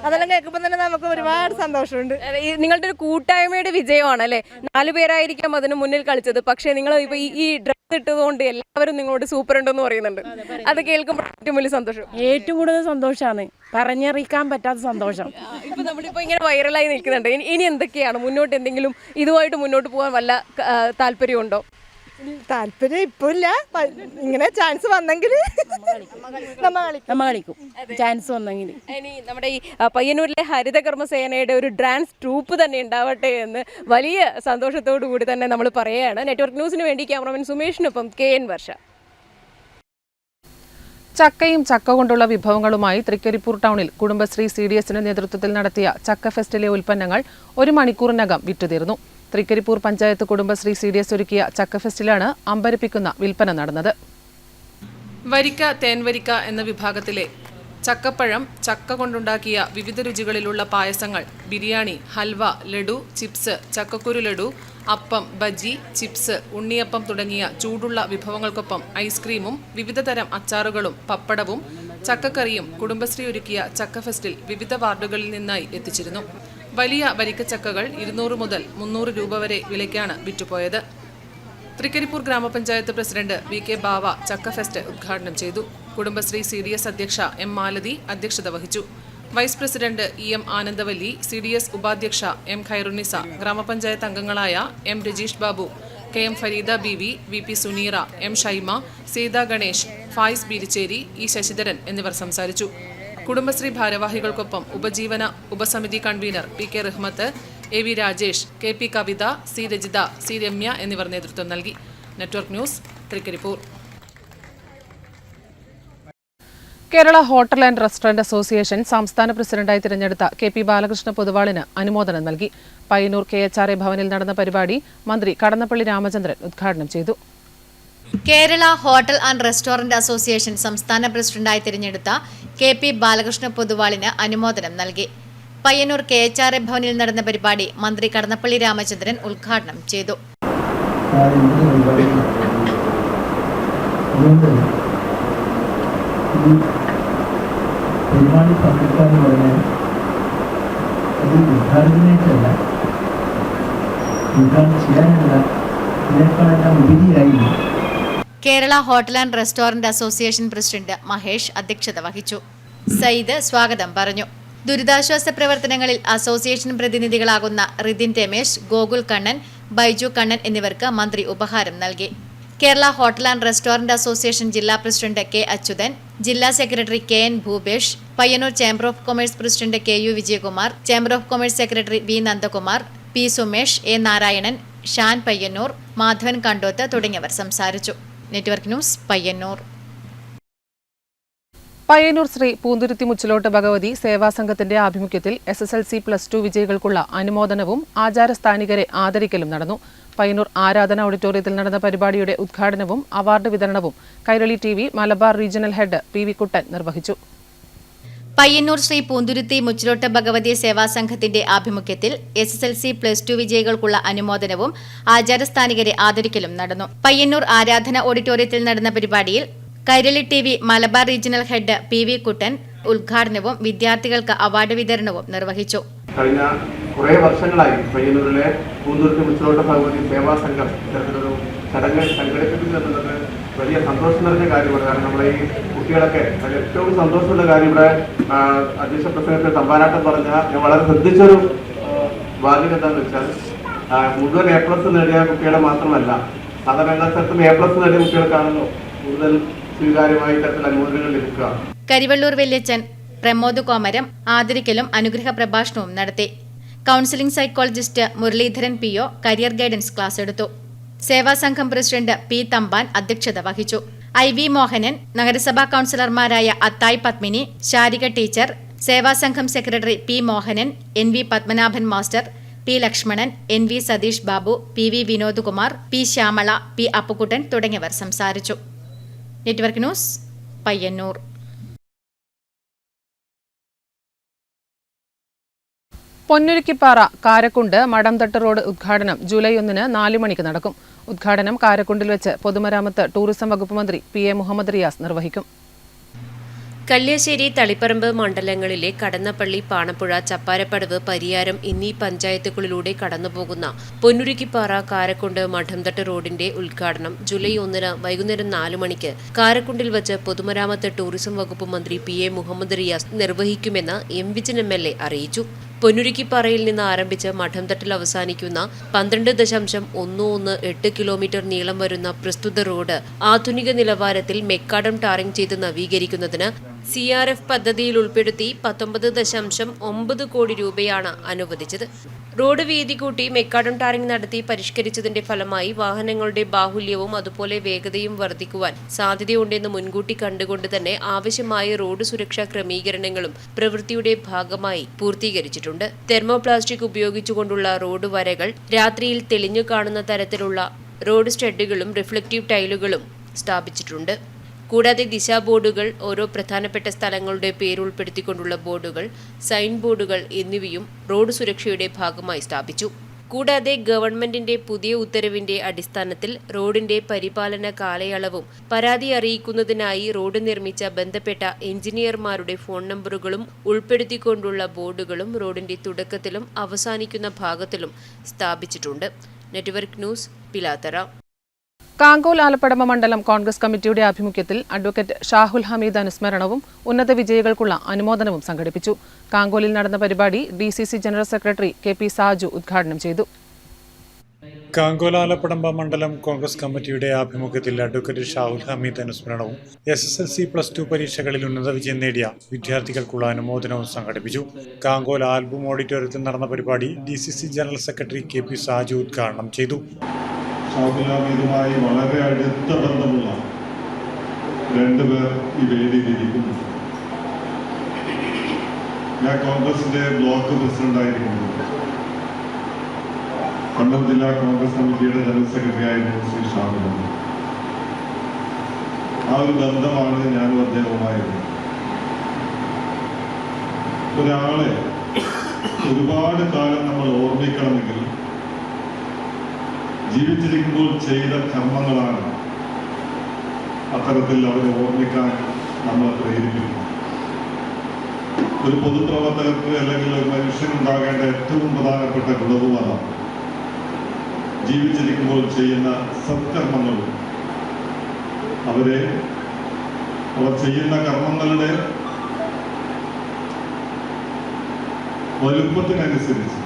Speaker 17: അതെല്ലാം കേൾക്കുമ്പോൾ തന്നെ നമുക്ക് ഒരുപാട് സന്തോഷമുണ്ട്.
Speaker 16: നിങ്ങളുടെ ഒരു കൂട്ടായ്മയുടെ വിജയമാണ് അല്ലേ? 4 പേരായിരിക്കാം അതിന് മുന്നിൽ കളിച്ചത്. പക്ഷേ നിങ്ങൾ ഇപ്പൊ ഈ ഡ്രസ് ഇട്ടതുകൊണ്ട് എല്ലാവരും നിങ്ങളോട് സൂപ്പർ ഉണ്ടെന്ന് പറയുന്നുണ്ട്. അത് കേൾക്കുമ്പോൾ ഏറ്റവും വലിയ സന്തോഷം,
Speaker 17: ഏറ്റവും കൂടുതൽ സന്തോഷമാണ്, പറഞ്ഞറിയിക്കാൻ പറ്റാത്ത സന്തോഷം.
Speaker 16: ഇപ്പൊ നമ്മളിപ്പോ ഇങ്ങനെ വൈറലായി നിൽക്കുന്നുണ്ട്. ഇനി എന്തൊക്കെയാണ് മുന്നോട്ട്? എന്തെങ്കിലും ഇതുമായിട്ട് മുന്നോട്ട് പോകാൻ വല്ല താല്പര്യമുണ്ടോ?
Speaker 17: താല്പര്യം ഇപ്പൊ ഇല്ല, ഇങ്ങനെ ചാൻസ് വന്നെങ്കിൽ നമ്മ കളിക്കും. ചാൻസ് വന്നെങ്കിൽ
Speaker 16: ഇനി നമ്മുടെ ഈ പയ്യന്നൂരിലെ ഹരിതകർമ്മസേനയുടെ ഒരു ഡാൻസ് ട്രൂപ്പ് തന്നെ ഉണ്ടാവട്ടെ എന്ന് വലിയ സന്തോഷത്തോടു കൂടി തന്നെ നമ്മൾ പറയുകയാണ്. നെറ്റ്വർക്ക് ന്യൂസിന് വേണ്ടി ക്യാമറമാൻ സുമേഷിനൊപ്പം KN വർഷ. ചക്കയും ചക്ക കൊണ്ടുള്ള വിഭവങ്ങളുമായി തൃക്കരിപ്പൂർ ടൗണിൽ കുടുംബശ്രീ CDSന്റെ നേതൃത്വത്തിൽ നടത്തിയ ചക്ക ഫെസ്റ്റിലെ ഉൽപ്പന്നങ്ങൾ 1 മണിക്കൂറിനകം വിറ്റുതീർന്നു. തൃക്കരിപ്പൂർ പഞ്ചായത്ത് കുടുംബശ്രീ CDS ഒരുക്കിയ ചക്ക ഫെസ്റ്റിലാണ് അമ്പരപ്പിക്കുന്ന വിൽപ്പന നടന്നത്. വരിക്ക, തേൻവരിക്ക എന്ന വിഭാഗത്തിലെ
Speaker 9: ചക്കപ്പഴം, ചക്ക കൊണ്ടുണ്ടാക്കിയ വിവിധ രുചികളിലുള്ള പായസങ്ങൾ, ബിരിയാണി, ഹൽവ, ലഡു, ചിപ്സ്, ചക്കക്കുരു ലഡു, അപ്പം, ബജി, ചിപ്സ്, ഉണ്ണിയപ്പം തുടങ്ങിയ ചൂടുള്ള വിഭവങ്ങൾക്കൊപ്പം ഐസ്ക്രീമും വിവിധ തരം അച്ചാറുകളും പപ്പടവും ചക്കക്കറിയും കുടുംബശ്രീ ഒരുക്കിയ ചക്ക ഫെസ്റ്റിൽ വിവിധ വാർഡുകളിൽ നിന്നായി എത്തിച്ചിരുന്നു. വലിയ വരിക്കച്ചക്കകൾ 200 മുതൽ 300 രൂപ വരെ വിലയ്ക്കാണ് വിറ്റുപോയത്. തൃക്കരിപ്പൂർ ഗ്രാമപഞ്ചായത്ത് പ്രസിഡന്റ് VK ബാവ ചക്ക ഫെസ്റ്റ് ഉദ്ഘാടനം ചെയ്തു. കുടുംബശ്രീ CDS അധ്യക്ഷ M മാലതി അധ്യക്ഷത വഹിച്ചു. Vice president EM Anandavalli, CDS ഉപാധ്യക്ഷ M ഖൈറുന്നിസ, ഗ്രാമപഞ്ചായത്ത് അംഗങ്ങളായ M Rajeesh Babu, KM Farida BV, VP Suneera, M Shaima, Sita Ganesh, Fayis Beerichery, E Sasidharan എന്നിവർ സംസാരിച്ചു. കുടുംബശ്രീ ഭാരവാഹികൾക്കൊപ്പം ഉപജീവന ഉപസമിതി convener PK Rahmath, AV Rajesh, KP Kavitha, C Rajitha, C Ramya എന്നിവർ നേതൃത്വം നൽകി. Network news, Thrikaripur. Kerala hotel and restaurant association സംസ്ഥാന പ്രസിഡന്റായി തിരഞ്ഞെടുത്ത KP ബാലകൃഷ്ണ പൊതുവാളിന് അനുമോദനം നൽകി. പയ്യന്നൂർ KHRA ഭവനിൽ നടന്ന പരിപാടി മന്ത്രി കടന്നപ്പള്ളി രാമചന്ദ്രൻ ഉദ്ഘാടനം ചെയ്തു.
Speaker 14: Kerala hotel and restaurant association സംസ്ഥാന പ്രസിഡന്റായി തിരഞ്ഞെടുത്ത KP ബാലകൃഷ്ണ പൊതുവാളിന് അനുമോദനം നൽകി. പയ്യന്നൂർ KHRA ഭവനിൽ നടന്ന പരിപാടി മന്ത്രി കടന്നപ്പള്ളി രാമചന്ദ്രൻ ഉദ്ഘാടനം ചെയ്തു.
Speaker 18: പരിപാടി പങ്കെടുക്കാന്ന് പറഞ്ഞാൽ അത് ഉദ്ഘാടനത്തിനേക്കല്ല, ഉദ്ഘാടനം ചെയ്യാനല്ല, ഇതിനേക്കാളെല്ലാം ഉപരിയായി.
Speaker 14: Kerala hotel and restaurant association president Mahesh അധ്യക്ഷത വഹിച്ചു. സയ്യിദ് സ്വാഗതം പറഞ്ഞു. ദുരിതാശ്വാസ പ്രവർത്തനങ്ങളിൽ അസോസിയേഷൻ പ്രതിനിധികളാകുന്ന റിതിൻ രമേശ്, ഗോകുൽ കണ്ണൻ, ബൈജു കണ്ണൻ എന്നിവർക്ക് മന്ത്രി ഉപഹാരം നൽകി. Kerala hotel and restaurant association ജില്ലാ പ്രസിഡന്റ് K അച്യുതൻ, ജില്ലാ secretary KN Bhupesh, Payyanur chamber of commerce president KU Vijayakumar, chamber of commerce secretary V Nandakumar, P Sumesh, A Narayanan, Shan Payyanur, Madhavan Kandoth തുടങ്ങിയവർ സംസാരിച്ചു. Network news, Payyanur.
Speaker 9: പയ്യന്നൂർ ശ്രീ പൂന്തുരുത്തി മുച്ചിലോട്ട് ഭഗവതി സേവാസംഘത്തിന്റെ ആഭിമുഖ്യത്തിൽ SSLC+2 വിജയികൾക്കുള്ള അനുമോദനവും ആചാരസ്ഥാനികരെ ആദരിക്കലും നടന്നു. പയ്യന്നൂർ ആരാധന ഓഡിറ്റോറിയത്തിൽ നടന്ന പരിപാടിയുടെ ഉദ്ഘാടനവും അവാർഡ് വിതരണവും Kairali TV Malabar regional head PV കുട്ടൻ നിർവഹിച്ചു.
Speaker 14: പയ്യന്നൂർ ശ്രീ പൂന്തുരുത്തി മുച്ചിലോട്ട് ഭഗവതി സേവാസംഘത്തിന്റെ ആഭിമുഖ്യത്തിൽ SSLC+2 വിജയികൾക്കുള്ള അനുമോദനവും ആചാരസ്ഥാനികരെ ആദരിക്കലും നടന്നു. പയ്യന്നൂർ ആരാധന ഓഡിറ്റോറിയത്തിൽ നടന്ന പരിപാടിയിൽ Kairali TV Malabar regional head PV കുട്ടൻ ഉദ്ഘാടനവും വിദ്യാർത്ഥികൾക്ക് അവാർഡ് വിതരണവും നിർവഹിച്ചു.
Speaker 19: കഴിഞ്ഞ കുറേ വർഷങ്ങളായി പയ്യന്നൂരിലെ പൂന്തുരുത്തി മുച്ചിലോട്ട് ഭഗവതി സേവാ സംഘം ഇത്തരത്തിലൊരു ചടങ്ങ് സംഘടിപ്പിക്കുന്നു എന്നുള്ളത് വലിയ സന്തോഷം നിറഞ്ഞ കാര്യമാണ്. കാരണം നമ്മളെ ഈ കുട്ടികളൊക്കെ അതിൽ ഏറ്റവും സന്തോഷമുള്ള കാര്യം ഇവിടെ അധ്യക്ഷ പ്രസംഗത്തിൽ തമ്പാനാട്ടം പറഞ്ഞ ഞാൻ വളരെ ശ്രദ്ധിച്ചൊരു വാചകം എന്താണെന്ന് വെച്ചാൽ മുഴുവൻ A+ നേടിയ കുട്ടികളെ മാത്രമല്ല, സാധാരണ എല്ലാ സ്ഥലത്തും A+ നേടിയ കുട്ടികൾക്കാണല്ലോ കൂടുതൽ സ്വീകാര്യമായി ഇത്തരത്തിൽ അനുമോദനങ്ങൾ ലഭിക്കുക.
Speaker 14: കരിവള്ളൂർ വല്യച്ചൻ, പ്രമോദ് കോമരം ആദരിക്കലും അനുഗ്രഹ പ്രഭാഷണവും നടത്തി. Counselling psychologist Muraleedharan PO career guidance class എടുത്തു. സേവാസംഘം പ്രസിഡന്റ് P തമ്പാൻ അധ്യക്ഷത വഹിച്ചു. IV മോഹനൻ, നഗരസഭാ കൗൺസിലർമാരായ Athayi Padmini, Sarika teacher, Sevasangham secretary P Mohanan, NV Padmanabhan master, P Lakshmanan, NV Satheesh Babu, PV Vinod Kumar, P Shyamala, P Appukuttan തുടങ്ങിയവർ സംസാരിച്ചു. Network news, Payyanur.
Speaker 9: Ponnurukkippara Karakkund Madamthattu road ഉദ്ഘാടനം ജൂലൈ 1 4 മണിക്ക് നടക്കും. ഉദ്ഘാടനം കാരക്കുണ്ടിൽ വെച്ച് പൊതുമരാമത്ത് ടൂറിസം വകുപ്പ് മന്ത്രി PA മുഹമ്മദ് റിയാസ് നിർവഹിക്കും.
Speaker 20: കല്യാശ്ശേരി, തളിപ്പറമ്പ് മണ്ഡലങ്ങളിലെ കടന്നപ്പള്ളി, പാണപ്പുഴ, ചപ്പാരപ്പടവ്, പരിയാരം എന്നീ പഞ്ചായത്തുകളിലൂടെ കടന്നുപോകുന്ന പൊന്നുരുക്കിപ്പാറ കാരക്കുണ്ട് മഠംതട്ട് റോഡിന്റെ ഉദ്ഘാടനം ജൂലൈ 1 വൈകുന്നേരം 4 മണിക്ക് കാരക്കുണ്ടിൽ വച്ച് പൊതുമരാമത്ത് ടൂറിസം വകുപ്പ് മന്ത്രി PA Muhammad Riyas നിർവഹിക്കുമെന്ന് M Vijin MLA അറിയിച്ചു. പൊന്നുരുക്കിപ്പാറയിൽ നിന്ന് ആരംഭിച്ച് മഠംതട്ടിൽ അവസാനിക്കുന്ന 12.118 കിലോമീറ്റർ നീളം വരുന്ന പ്രസ്തുത റോഡ് ആധുനിക നിലവാരത്തിൽ മെക്കാഡം ടാറിംഗ് ചെയ്ത് നവീകരിക്കുന്നതിന് CRF പദ്ധതിയിൽ ഉൾപ്പെടുത്തി 19.9 കോടി രൂപയാണ് അനുവദിച്ചത്. റോഡ് വീതി കൂട്ടി മെക്കാഡം ടാറിംഗ് നടത്തി പരിഷ്കരിച്ചതിന്റെ ഫലമായി വാഹനങ്ങളുടെ ബാഹുല്യവും അതുപോലെ വേഗതയും വർദ്ധിക്കുവാൻ സാധ്യതയുണ്ടെന്ന് മുൻകൂട്ടി കണ്ടുകൊണ്ട് തന്നെ ആവശ്യമായ റോഡ് സുരക്ഷാ ക്രമീകരണങ്ങളും പ്രവൃത്തിയുടെ ഭാഗമായി പൂർത്തീകരിച്ചിട്ടുണ്ട്. തെർമോപ്ലാസ്റ്റിക് ഉപയോഗിച്ചുകൊണ്ടുള്ള റോഡ് വരകൾ, രാത്രിയിൽ തെളിഞ്ഞു കാണുന്ന തരത്തിലുള്ള റോഡ് സ്റ്റഡുകളും റിഫ്ലക്റ്റീവ് ടൈലുകളും സ്ഥാപിച്ചിട്ടുണ്ട്. കൂടാതെ ദിശാ ബോർഡുകൾ, ഓരോ പ്രധാനപ്പെട്ട സ്ഥലങ്ങളുടെ പേരുൾപ്പെടുത്തിക്കൊണ്ടുള്ള ബോർഡുകൾ, സൈൻ ബോർഡുകൾ എന്നിവയും റോഡ് സുരക്ഷയുടെ ഭാഗമായി സ്ഥാപിച്ചു. കൂടാതെ ഗവൺമെന്റിന്റെ പുതിയ ഉത്തരവിന്റെ അടിസ്ഥാനത്തിൽ റോഡിന്റെ പരിപാലന കാലയളവും പരാതി അറിയിക്കുന്നതിനായി റോഡ് നിർമ്മിച്ച ബന്ധപ്പെട്ട എഞ്ചിനീയർമാരുടെ ഫോൺ നമ്പറുകളും ഉൾപ്പെടുത്തിക്കൊണ്ടുള്ള ബോർഡുകളും റോഡിന്റെ തുടക്കത്തിലും അവസാനിക്കുന്ന ഭാഗത്തിലും സ്ഥാപിച്ചിട്ടുണ്ട്. Network news, Pilathara.
Speaker 9: കാങ്കോൽ ആലപ്പടമ്പ മണ്ഡലം കോൺഗ്രസ് കമ്മിറ്റിയുടെ ആഭിമുഖ്യത്തിൽ അഡ്വക്കേറ്റ് ഷാഹുൽ ഹമീദ് അനുസ്മരണവും ഉന്നത വിജയികൾക്കുള്ള അനുമോദനവും സംഘടിപ്പിച്ചു. കാങ്കോലിൽ നടന്ന പരിപാടി DCC general secretary KP Saju ഉദ്ഘാടനം ചെയ്തു.
Speaker 11: കാങ്കോൽ ആലപ്പടമ്പ മണ്ഡലം കോൺഗ്രസ് കമ്മിറ്റിയുടെ ആഭിമുഖ്യത്തിൽ അഡ്വക്കേറ്റ് ഷാഹുൽ ഹമീദ് അനുസ്മരണവും SSLC+2 പരീക്ഷകളിൽ ഉന്നത വിജയം നേടിയ വിദ്യാർത്ഥികൾക്കുള്ള അനുമോദനവും സംഘടിപ്പിച്ചു. കാങ്കോൽ ആൽബം ഓഡിറ്റോറിയത്തിൽ നടന്ന പരിപാടി DCC general secretary KP Saju ഉദ്ഘാടനം ചെയ്തു.
Speaker 21: ഷാഹുൽ ഹമീദുമായി വളരെ അടുത്ത ബന്ധമുള്ള രണ്ടുപേർ ഈ വേദിയിലിരിക്കുന്നു. ഞാൻ കോൺഗ്രസിന്റെ ബ്ലോക്ക് പ്രസിഡന്റായിരിക്കുന്നു. കണ്ണൂർ ജില്ലാ കോൺഗ്രസ് കമ്മിറ്റിയുടെ ജനറൽ സെക്രട്ടറി ആയിരുന്നു ശ്രീ ഷാഹുൽ ഹമീദ്. ആ ഒരു ബന്ധമാണ് ഞാനും അദ്ദേഹവുമായിരുന്നു. ഒരാളെ ഒരുപാട് കാലം നമ്മൾ ഓർമ്മിക്കണമെങ്കിൽ ജീവിച്ചിരിക്കുമ്പോൾ ചെയ്ത കർമ്മങ്ങളാണ് അത്തരത്തിൽ അവരെ ഓർമ്മിക്കാൻ നമ്മളെ പ്രേരിപ്പിക്കുന്നത്. ഒരു പൊതുപ്രവർത്തകർക്ക് അല്ലെങ്കിൽ ഒരു മനുഷ്യനുണ്ടാകേണ്ട ഏറ്റവും പ്രധാനപ്പെട്ട ഗുണവും അതാണ്. ജീവിച്ചിരിക്കുമ്പോൾ ചെയ്യുന്ന സത്കർമ്മങ്ങളും അവർ ചെയ്യുന്ന കർമ്മങ്ങളുടെ വലുപ്പത്തിനനുസരിച്ച്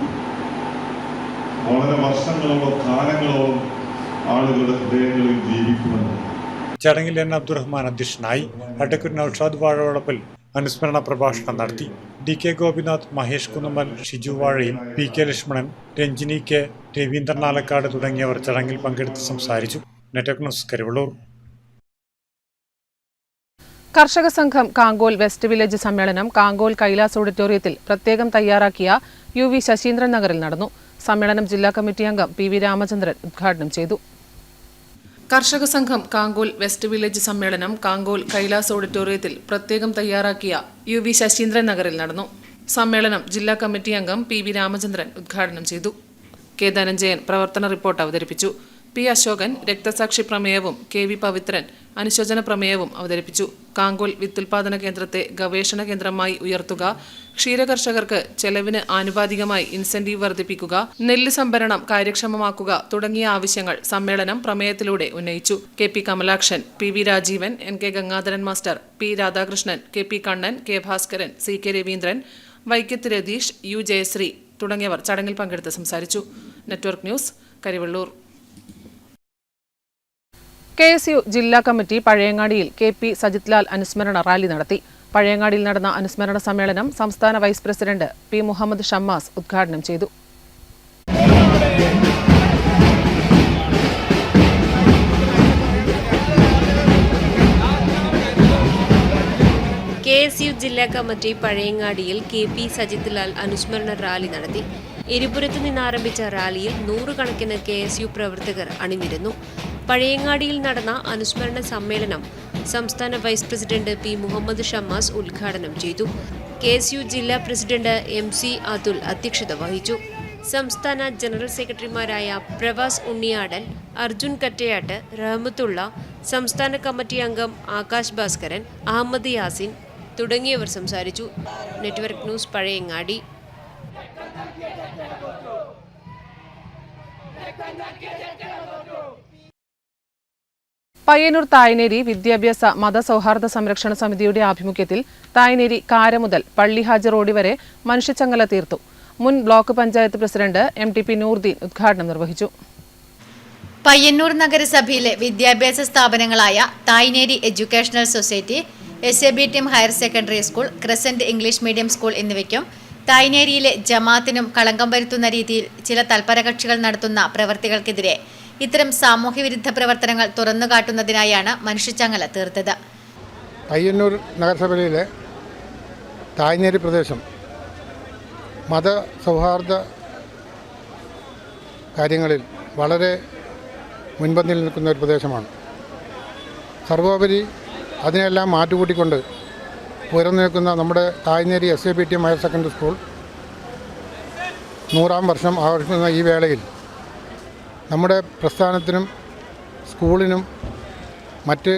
Speaker 21: വളരെ വർഷങ്ങളോളം കാലങ്ങളോളം ആളുകളുടെ ഹൃദയങ്ങളിൽ ജീവിക്കുമെന്ന്.
Speaker 11: ചടങ്ങിൽ N. അബ്ദുറഹ്മാൻ അധ്യക്ഷനായി. അഡ്വക്കേറ്റ് നൌഷാദ് വാഴവളപ്പിൽ അനുസ്മരണ പ്രഭാഷണം നടത്തി. DK ഗോപിനാഥ്, മഹേഷ് കുന്നുമ്മൽ, ഷിജു വാഴയിൽ, PK ലക്ഷ്മണൻ, രഞ്ജിനി K, രവീന്ദ്രൻ ആലക്കാട് തുടങ്ങിയവർ ചടങ്ങിൽ പങ്കെടുത്ത് സംസാരിച്ചു. Network news, Karivellur.
Speaker 9: കർഷക സംഘം കാങ്കോൽ വെസ്റ്റ് വില്ലേജ് സമ്മേളനം കാങ്കോൽ കൈലാസ് ഓഡിറ്റോറിയത്തിൽ പ്രത്യേകം തയ്യാറാക്കിയ UV ശശീന്ദ്രൻ നഗറിൽ നടന്നു. സമ്മേളനം ജില്ലാ കമ്മിറ്റി അംഗം PV രാമചന്ദ്രൻ ഉദ്ഘാടനം ചെയ്തു. കർഷക സംഘം കാങ്കോൽ വെസ്റ്റ് വില്ലേജ് സമ്മേളനം കാങ്കോൽ കൈലാസ് ഓഡിറ്റോറിയത്തിൽ പ്രത്യേകം തയ്യാറാക്കിയ UV ശശീന്ദ്രൻ നഗറിൽ നടന്നു. സമ്മേളനം ജില്ലാ കമ്മിറ്റി അംഗം PV രാമചന്ദ്രൻ ഉദ്ഘാടനം ചെയ്തു. K. ധനഞ്ജയൻ പ്രവർത്തന റിപ്പോർട്ട് അവതരിപ്പിച്ചു. P. അശോകൻ രക്തസാക്ഷി പ്രമേയവും KV പവിത്രൻ അനുശോചന പ്രമേയവും അവതരിപ്പിച്ചു. കാങ്കോൽ വിത്തുൽപാദന കേന്ദ്രത്തെ ഗവേഷണ കേന്ദ്രമായി ഉയർത്തുക, ക്ഷീരകർഷകർക്ക് ചെലവിന് ആനുപാതികമായി ഇൻസെന്റീവ് വർദ്ധിപ്പിക്കുക, നെല്ല് സംഭരണം കാര്യക്ഷമമാക്കുക തുടങ്ങിയ ആവശ്യങ്ങൾ സമ്മേളനം പ്രമേയത്തിലൂടെ ഉന്നയിച്ചു. KP Kamalakshan, PV Rajeevan, NK Gangadharan master, P. Radhakrishnan, KP Kannan, K. Bhaskaran, CK Raveendran, Vaikkath Ratheesh, U. Jayasree തുടങ്ങിയവർ ചടങ്ങിൽ പങ്കെടുത്ത് സംസാരിച്ചു. Network news, Karivellur. KSU ജില്ലാ കമ്മിറ്റി പഴയങ്ങാടിയിൽ KP സജിത് ലാൽ അനുസ്മരണ റാലി നടത്തി. പഴയങ്ങാടിയിൽ നടന്ന അനുസ്മരണ സമ്മേളനം സംസ്ഥാന vice president P. Muhammad Shammas ഉദ്ഘാടനം ചെയ്തു.
Speaker 20: KSU ജില്ലാ കമ്മിറ്റി പഴയങ്ങാടിയിൽ KP സജിത് ലാൽ അനുസ്മരണ റാലി നടത്തി. എരിപുരത്ത് നിന്നാരംഭിച്ച റാലിയിൽ 100 കണക്കിന് KSU പ്രവർത്തകർ അണിനിരന്നു. പഴയങ്ങാടിയിൽ നടന്ന അനുസ്മരണ സമ്മേളനം സംസ്ഥാന vice president P. Muhammad Shammas ഉദ്ഘാടനം ചെയ്തു. KSU ജില്ലാ പ്രസിഡന്റ് MC അതുൽ അധ്യക്ഷത വഹിച്ചു. സംസ്ഥാന ജനറൽ സെക്രട്ടറിമാരായ പ്രവാസ് ഉണ്ണിയാടൻ, അർജുൻ കറ്റയാട്ട്, റഹ്മത്തുള്ള, സംസ്ഥാന കമ്മിറ്റി അംഗം ആകാശ് ഭാസ്കരൻ, അഹമ്മദ് യാസിൻ തുടങ്ങിയവർ സംസാരിച്ചു. Network news, Pazhayangadi.
Speaker 9: പയ്യന്നൂർ തായ്നേരി വിദ്യാഭ്യാസ മതസൗഹാർദ്ദ സംരക്ഷണ സമിതിയുടെ ആഭിമുഖ്യത്തിൽ തായ്നേരി കാര മുതൽ പള്ളിഹാജ് റോഡ് വരെ മനുഷ്യച്ചങ്ങല തീർത്തു. മുൻ block panchayat president MTP Noordeen ഉദ്ഘാടനം നിർവഹിച്ചു.
Speaker 14: പയ്യന്നൂർ നഗരസഭയിലെ വിദ്യാഭ്യാസ സ്ഥാപനങ്ങളായ Thayineri educational society, SABTM higher secondary school, Crescent English medium school എന്നിവയ്ക്കും തായ്നേരിയിലെ ജമാഅത്തിനും കളങ്കം വരുത്തുന്ന രീതിയിൽ ചില തൽപരകക്ഷികൾ നടത്തുന്ന പ്രവർത്തികൾക്കെതിരെ ഇത്തരം സാമൂഹ്യവിരുദ്ധ പ്രവർത്തനങ്ങൾ തുറന്നുകാട്ടുന്നതിനായാണ് മനുഷ്യച്ചങ്ങല തീർത്തത്.
Speaker 22: പയ്യന്നൂർ നഗരസഭയിലെ തായ്നേരി പ്രദേശം മതസൗഹാർദ്ദ കാര്യങ്ങളിൽ വളരെ മുൻപന്തിയിൽ നിൽക്കുന്ന ഒരു പ്രദേശമാണ്. സർവോപരി അതിനെല്ലാം മാറ്റുകൂട്ടിക്കൊണ്ട് ഉയർന്നു നിൽക്കുന്ന നമ്മുടെ Thayineri SAPTM higher secondary school 100-ാം വർഷം ആഘോഷിക്കുന്ന ഈ വേളയിൽ നമ്മുടെ പ്രസ്ഥാനത്തിനും സ്കൂളിനും മറ്റ്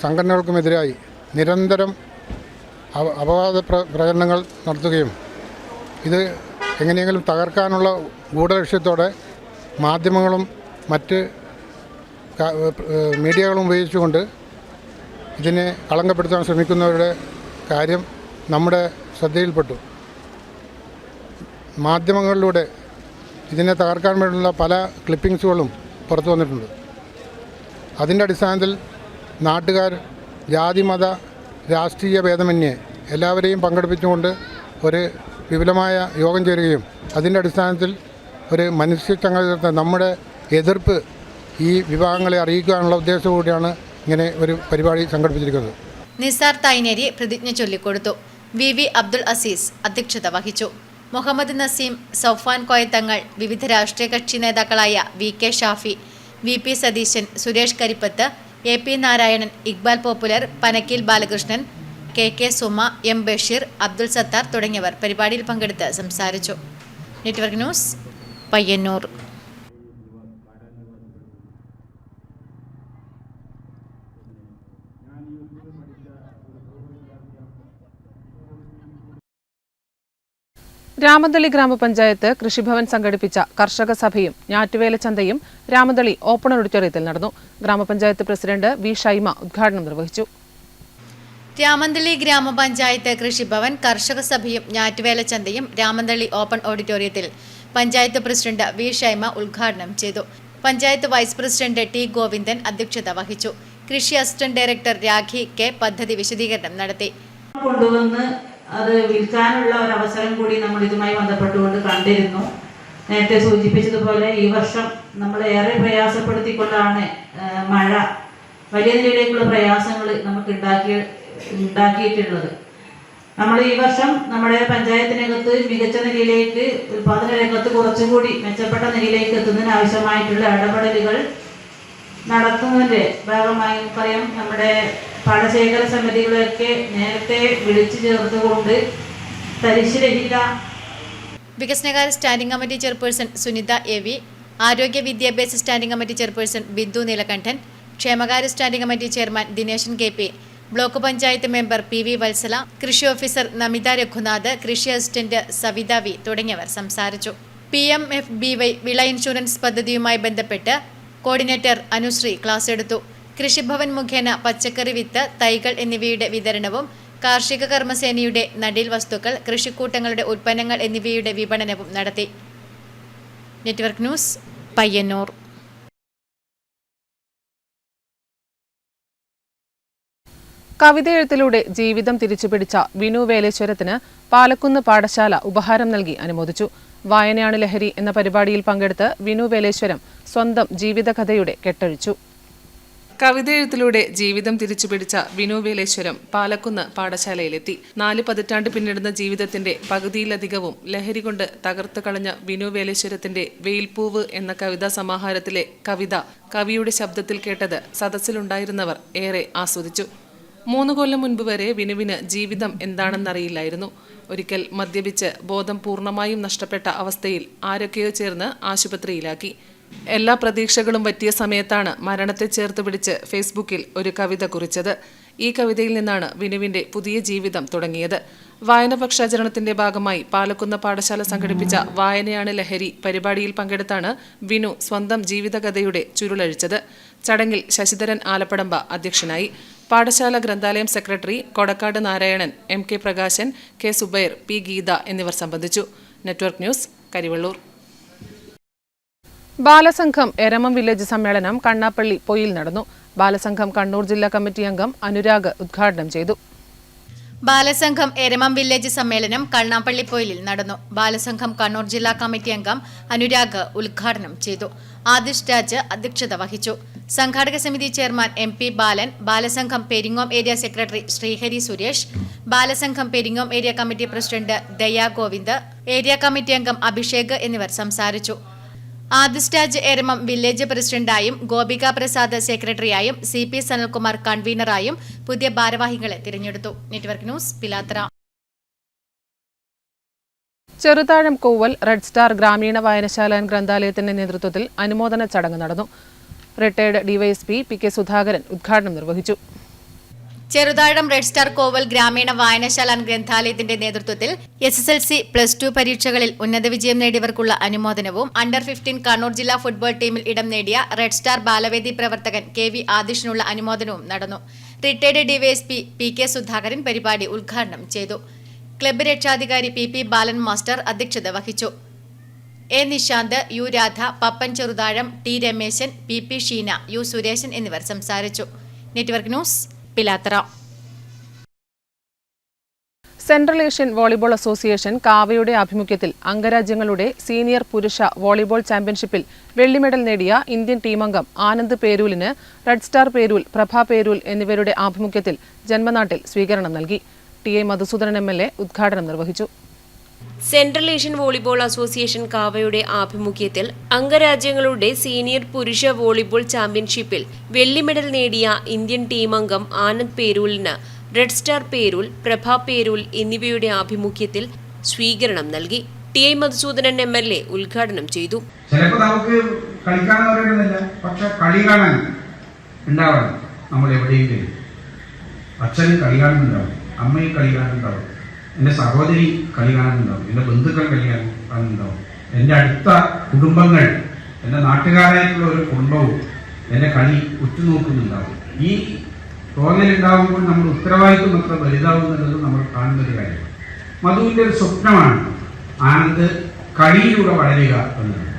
Speaker 22: സംഘടനകൾക്കുമെതിരായി നിരന്തരം അപവാദ പ്രചരണങ്ങൾ നടത്തുകയും ഇത് എങ്ങനെയെങ്കിലും തകർക്കാനുള്ള ഗൂഢലക്ഷ്യത്തോടെ മാധ്യമങ്ങളും മറ്റ് മീഡിയകളും ഉപയോഗിച്ചുകൊണ്ട് ഇതിനെ കളങ്കപ്പെടുത്താൻ ശ്രമിക്കുന്നവരുടെ കാര്യം നമ്മുടെ ശ്രദ്ധയിൽപ്പെട്ടു. മാധ്യമങ്ങളിലൂടെ ഇതിനെ തകർക്കാൻ വേണ്ടിയുള്ള പല ക്ലിപ്പിങ്സുകളും പുറത്തു വന്നിട്ടുണ്ട്. അതിൻ്റെ അടിസ്ഥാനത്തിൽ നാട്ടുകാർ ജാതിമത രാഷ്ട്രീയ ഭേദമന്യേ എല്ലാവരെയും പങ്കെടുപ്പിച്ചുകൊണ്ട് ഒരു വിപുലമായ യോഗം ചേരുകയും അതിൻ്റെ അടിസ്ഥാനത്തിൽ ഒരു മനുഷ്യചങ്ങല നമ്മുടെ എതിർപ്പ് ഈ വിഭാഗങ്ങളെ അറിയിക്കാനുള്ള ഉദ്ദേശത്തോടെയാണ് ഇങ്ങനെ ഒരു പരിപാടി സംഘടിപ്പിച്ചിരിക്കുന്നത്.
Speaker 14: നിസാർ തായ്നേരി പ്രതിജ്ഞ ചൊല്ലിക്കൊടുത്തു. VV അബ്ദുൾ അസീസ് അധ്യക്ഷത വഹിച്ചു. മുഹമ്മദ് നസീം, സൗഫാൻ കോയത്തങ്ങൾ, വിവിധ രാഷ്ട്രീയ കക്ഷി നേതാക്കളായ VK Shafi, VP Satheesan, Suresh Karippath, AP Narayanan, Iqbal popular, Panakkeel Balakrishnan, KK Suma, M Basheer, Abdul Sattar തുടങ്ങിയവർ പരിപാടിയിൽ പങ്കെടുത്ത് സംസാരിച്ചു. Network news, Payyanur.
Speaker 9: രാമന്തളി ഗ്രാമപഞ്ചായത്ത് കൃഷിഭവൻ സംഘടിപ്പിച്ച കർഷക സഭയും ഞാറ്റുവേല ചന്തയും രാമന്തളി ഓപ്പൺ ഓഡിറ്റോറിയത്തിൽ നടന്നു. ഗ്രാമപഞ്ചായത്ത് പ്രസിഡന്റ് V ഷൈമ ഉദ്ഘാടനം നിർവഹിച്ചു.
Speaker 14: രാമന്തളി ഗ്രാമപഞ്ചായത്ത് കൃഷിഭവൻ കർഷക സഭയും ഞാറ്റുവേല ചന്തയും രാമന്തളി ഓപ്പൺ ഓഡിറ്റോറിയത്തിൽ പഞ്ചായത്ത് പ്രസിഡന്റ് V ഷൈമ ഉദ്ഘാടനം ചെയ്തു. Panchayat vice president T Govindan അധ്യക്ഷത വഹിച്ചു. കൃഷി അസിസ്റ്റന്റ് ഡയറക്ടർ രാഖി K പദ്ധതി വിശദീകരണം നടത്തി.
Speaker 1: അത് വിൽക്കാനുള്ള ഒരു അവസരം കൂടി നമ്മൾ ഇതുമായി ബന്ധപ്പെട്ടുകൊണ്ട് കണ്ടിരുന്നു. നേരത്തെ സൂചിപ്പിച്ചതുപോലെ ഈ വർഷം നമ്മൾ ഏറെ പ്രയാസപ്പെടുത്തിക്കൊണ്ടാണ് മഴ വലിയ നിലയിലേക്കുള്ള പ്രയാസങ്ങൾ നമുക്ക് ഉണ്ടാക്കിയിട്ടുള്ളത്. നമ്മൾ ഈ വർഷം നമ്മുടെ പഞ്ചായത്തിനകത്ത് മികച്ച നിലയിലേക്ക് ഉൽപാദന രംഗത്ത് കുറച്ചുകൂടി മെച്ചപ്പെട്ട നിലയിലേക്ക് എത്തുന്നതിന് ആവശ്യമായിട്ടുള്ള ഇടപെടലുകൾ നടത്തുന്നതിൻ്റെ ഭാഗമായി പറയാം. നമ്മുടെ പാടശേഖര സമിതികളൊക്കെ നേരത്തെ വിളിച്ചു ചേർത്തുകൊണ്ട് തരിശുരഹിത
Speaker 14: വികസനകാര്യ standing committee chairperson Sunitha AV, ആരോഗ്യ വിദ്യാഭ്യാസ standing committee chairperson Bindu Neelakandan, ക്ഷേമകാര്യ standing committee chairman Dineshan KP, block panchayat member PV Vatsala, കൃഷി ഓഫീസർ നമിത രഘുനാഥ്, കൃഷി അസിസ്റ്റന്റ് സവിത V തുടങ്ങിയവർ സംസാരിച്ചു. PMFBY വിള ഇൻഷുറൻസ് പദ്ധതിയുമായി ബന്ധപ്പെട്ട് കോർഡിനേറ്റർ അനുശ്രീ ക്ലാസ് എടുത്തു. കൃഷിഭവൻ മുഖേന പച്ചക്കറി വിത്ത്, തൈകൾ എന്നിവയുടെ വിതരണവും കാർഷിക കർമ്മസേനയുടെ നടീൽ വസ്തുക്കൾ, കൃഷിക്കൂട്ടങ്ങളുടെ ഉൽപ്പന്നങ്ങൾ എന്നിവയുടെ വിപണനവും നടത്തി. Network news, Payyanur.
Speaker 9: കവിതയെഴുത്തിലൂടെ ജീവിതം തിരിച്ചുപിടിച്ച വിനു വേലേശ്വരത്തിന് പാലക്കുന്ന് പാഠശാല ഉപഹാരം നൽകി അനുമോദിച്ചു. വായനയാണ് ലഹരി എന്ന പരിപാടിയിൽ പങ്കെടുത്ത് വിനു വേലേശ്വരം സ്വന്തം ജീവിതകഥയുടെ കെട്ടഴിച്ചു. കവിതയെഴുത്തിലൂടെ ജീവിതം തിരിച്ചുപിടിച്ച വിനു വേലേശ്വരം പാലക്കുന്ന് പാഠശാലയിലെത്തി. 4 പതിറ്റാണ്ട് പിന്നിടുന്ന ജീവിതത്തിന്റെ പകുതിയിലധികവും ലഹരി കൊണ്ട് തകർത്തു കളഞ്ഞ വിനു വേലേശ്വരത്തിന്റെ വെയിൽപൂവ് എന്ന കവിതാ സമാഹാരത്തിലെ കവിത കവിയുടെ ശബ്ദത്തിൽ കേട്ടത് സദസ്സിലുണ്ടായിരുന്നവർ ഏറെ ആസ്വദിച്ചു. 3 കൊല്ലം മുൻപ് വരെ വിനുവിന് ജീവിതം എന്താണെന്നറിയില്ലായിരുന്നു. ഒരിക്കൽ മദ്യപിച്ച് ബോധം പൂർണ്ണമായും നഷ്ടപ്പെട്ട അവസ്ഥയിൽ ആരൊക്കെയോ ചേർന്ന് ആശുപത്രിയിലാക്കി. എല്ലാ പ്രതീക്ഷകളും പറ്റിയ സമയത്താണ് മരണത്തെ ചേർത്ത് പിടിച്ച് ഫേസ്ബുക്കിൽ ഒരു കവിത കുറിച്ചത്. ഈ കവിതയിൽ നിന്നാണ് വിനുവിന്റെ പുതിയ ജീവിതം തുടങ്ങിയത്. വായന പക്ഷാചരണത്തിന്റെ ഭാഗമായി പാലക്കുന്ന് പാഠശാല സംഘടിപ്പിച്ച വായനയാണ് ലഹരി പരിപാടിയിൽ പങ്കെടുത്താണ് വിനു സ്വന്തം ജീവിതകഥയുടെ ചുരുളഴിച്ചത്. ചടങ്ങിൽ ശശിധരൻ ആലപ്പടമ്പ അധ്യക്ഷനായി. പാഠശാല ഗ്രന്ഥാലയം secretary Kodakkad Narayanan, MK Prakashan, K Zubair, P Geetha എന്നിവർ സംബന്ധിച്ചു. Network news, Karivellur. Balasangham Eramam village സമ്മേളനം കണ്ണാപ്പള്ളി പൊയിൽ നടന്നു. ബാലസംഘം കണ്ണൂർ ജില്ലാ കമ്മിറ്റി അംഗം അനുരാഗ് ഉദ്ഘാടനം ചെയ്തു.
Speaker 14: ബാലസംഘം എരമം വില്ലേജ് സമ്മേളനം കണ്ണാപ്പള്ളി പൊയിലിൽ നടന്നു. ബാലസംഘം കണ്ണൂർ ജില്ലാ കമ്മിറ്റി അംഗം അനുരാഗ് ഉദ്ഘാടനം ചെയ്തു. ആദിഷ് രാജ് അധ്യക്ഷത വഹിച്ചു. സംഘാടക സമിതി chairman MP Balan, Balasangham Peringome area secretary Sreehari Suresh, Balasangham Peringome area committee president Daya Govind, area committee അംഗം അഭിഷേക് എന്നിവർ സംസാരിച്ചു. ആദിസ്റ്റ്രാജ് എരമം വില്ലേജ് പ്രസിഡന്റായും ഗോപിക പ്രസാദ് സെക്രട്ടറിയായും CP സനൽകുമാർ കൺവീനറായും പുതിയ ഭാരവാഹികളെ തിരഞ്ഞെടുത്തു. Network news, Pilathara.
Speaker 9: Cheruthazham Koval red star ഗ്രാമീണ വായനശാല ഗ്രന്ഥാലയത്തിന്റെ നേതൃത്വത്തിൽ അനുമോദന ചടങ്ങ് നടന്നു. റിട്ടയർഡ് DYSP PK സുധാകരൻ ഉദ്ഘാടനം നിർവഹിച്ചു.
Speaker 14: ചെറുതാഴം റെഡ് സ്റ്റാർ കോവൽ ഗ്രാമീണ വായനശാല ഗ്രന്ഥാലയത്തിന്റെ നേതൃത്വത്തിൽ SSLC +2 പരീക്ഷകളിൽ ഉന്നത വിജയം നേടിയവർക്കുള്ള അനുമോദനവും അണ്ടർ 15 കണ്ണൂർ ജില്ലാ ഫുട്ബോൾ ടീമിൽ ഇടം നേടിയ റെഡ് സ്റ്റാർ ബാലവേദി പ്രവർത്തകൻ KV ആദിഷിനുള്ള അനുമോദനവും നടന്നു. റിട്ടയർഡ് DYSP PK സുധാകരൻ പരിപാടി ഉദ്ഘാടനം ചെയ്തു. ക്ലബ്ബ് രക്ഷാധികാരി PP ബാലൻ മാസ്റ്റർ അധ്യക്ഷത വഹിച്ചു. A Nishanth, U Radha, Pappan Cheruthazham, T Rameshan, PP Sheena, U Sureshan എന്നിവർ സംസാരിച്ചു. Network news, Pilathara.
Speaker 9: Central Asian volleyball association കാവയുടെ ആഭിമുഖ്യത്തിൽ അംഗരാജ്യങ്ങളുടെ സീനിയർ പുരുഷ വോളിബോൾ ചാമ്പ്യൻഷിപ്പിൽ വെള്ളി മെഡൽ നേടിയ ഇന്ത്യൻ ടീമംഗം ആനന്ദ് പേരൂലിന് റെഡ് സ്റ്റാർ പേരൂൽ, പ്രഭ പേരൂൽ എന്നിവരുടെ ആഭിമുഖ്യത്തിൽ ജന്മനാട്ടിൽ സ്വീകരണം നൽകി. TA മധുസൂദനൻ MLA ഉദ്ഘാടനം നിർവഹിച്ചു.
Speaker 20: സെൻട്രൽ ഏഷ്യൻ വോളിബോൾ അസോസിയേഷൻ കാവയുടെ ആഭിമുഖ്യത്തിൽ അംഗരാജ്യങ്ങളുടെ സീനിയർ പുരുഷ വോളിബോൾ ചാമ്പ്യൻഷിപ്പിൽ വെള്ളി മെഡൽ നേടിയ ഇന്ത്യൻ ടീമംഗം ആനന്ദ് പേരൂലിന് റെഡ് സ്റ്റാർ പേരൂൽ, പ്രഭ പേരൂൽ എന്നിവയുടെ ആഭിമുഖ്യത്തിൽ സ്വീകരണം നൽകി. TA മധുസൂദനൻ MLA ഉദ്ഘാടനം ചെയ്തു.
Speaker 10: ചിലപ്പോൾ നമുക്ക് കളിക്കാനെന്ന് പറയുന്നില്ല, പക്ഷെ കളി കാണാൻ ഉണ്ടാവണം. നമ്മൾ എവിടെയെങ്കിലും അച്ഛനും കളി കാണുന്നുണ്ടാവും, അമ്മയും കളി കാണുന്നുണ്ടാവും, എൻ്റെ സഹോദരി കളി കാണുന്നുണ്ടാവും, എൻ്റെ ബന്ധുക്കൾ കളി കാണുന്നുണ്ടാവും, എൻ്റെ അടുത്ത കുടുംബങ്ങൾ, എൻ്റെ നാട്ടുകാരായിട്ടുള്ള ഒരു കുടുംബവും എൻ്റെ കളി ഉറ്റുനോക്കുന്നുണ്ടാവും. ഈ തോന്നലുണ്ടാകുമ്പോൾ നമ്മൾ ഉത്തരവാദിത്വം എത്ര വലുതാവുന്നുള്ളത് നമ്മൾ കാണുന്നൊരു കാര്യമാണ്. മധുവിൻ്റെ ഒരു സ്വപ്നമാണ് ആനന്ദ് കളിയിലൂടെ വളരുക എന്നത്.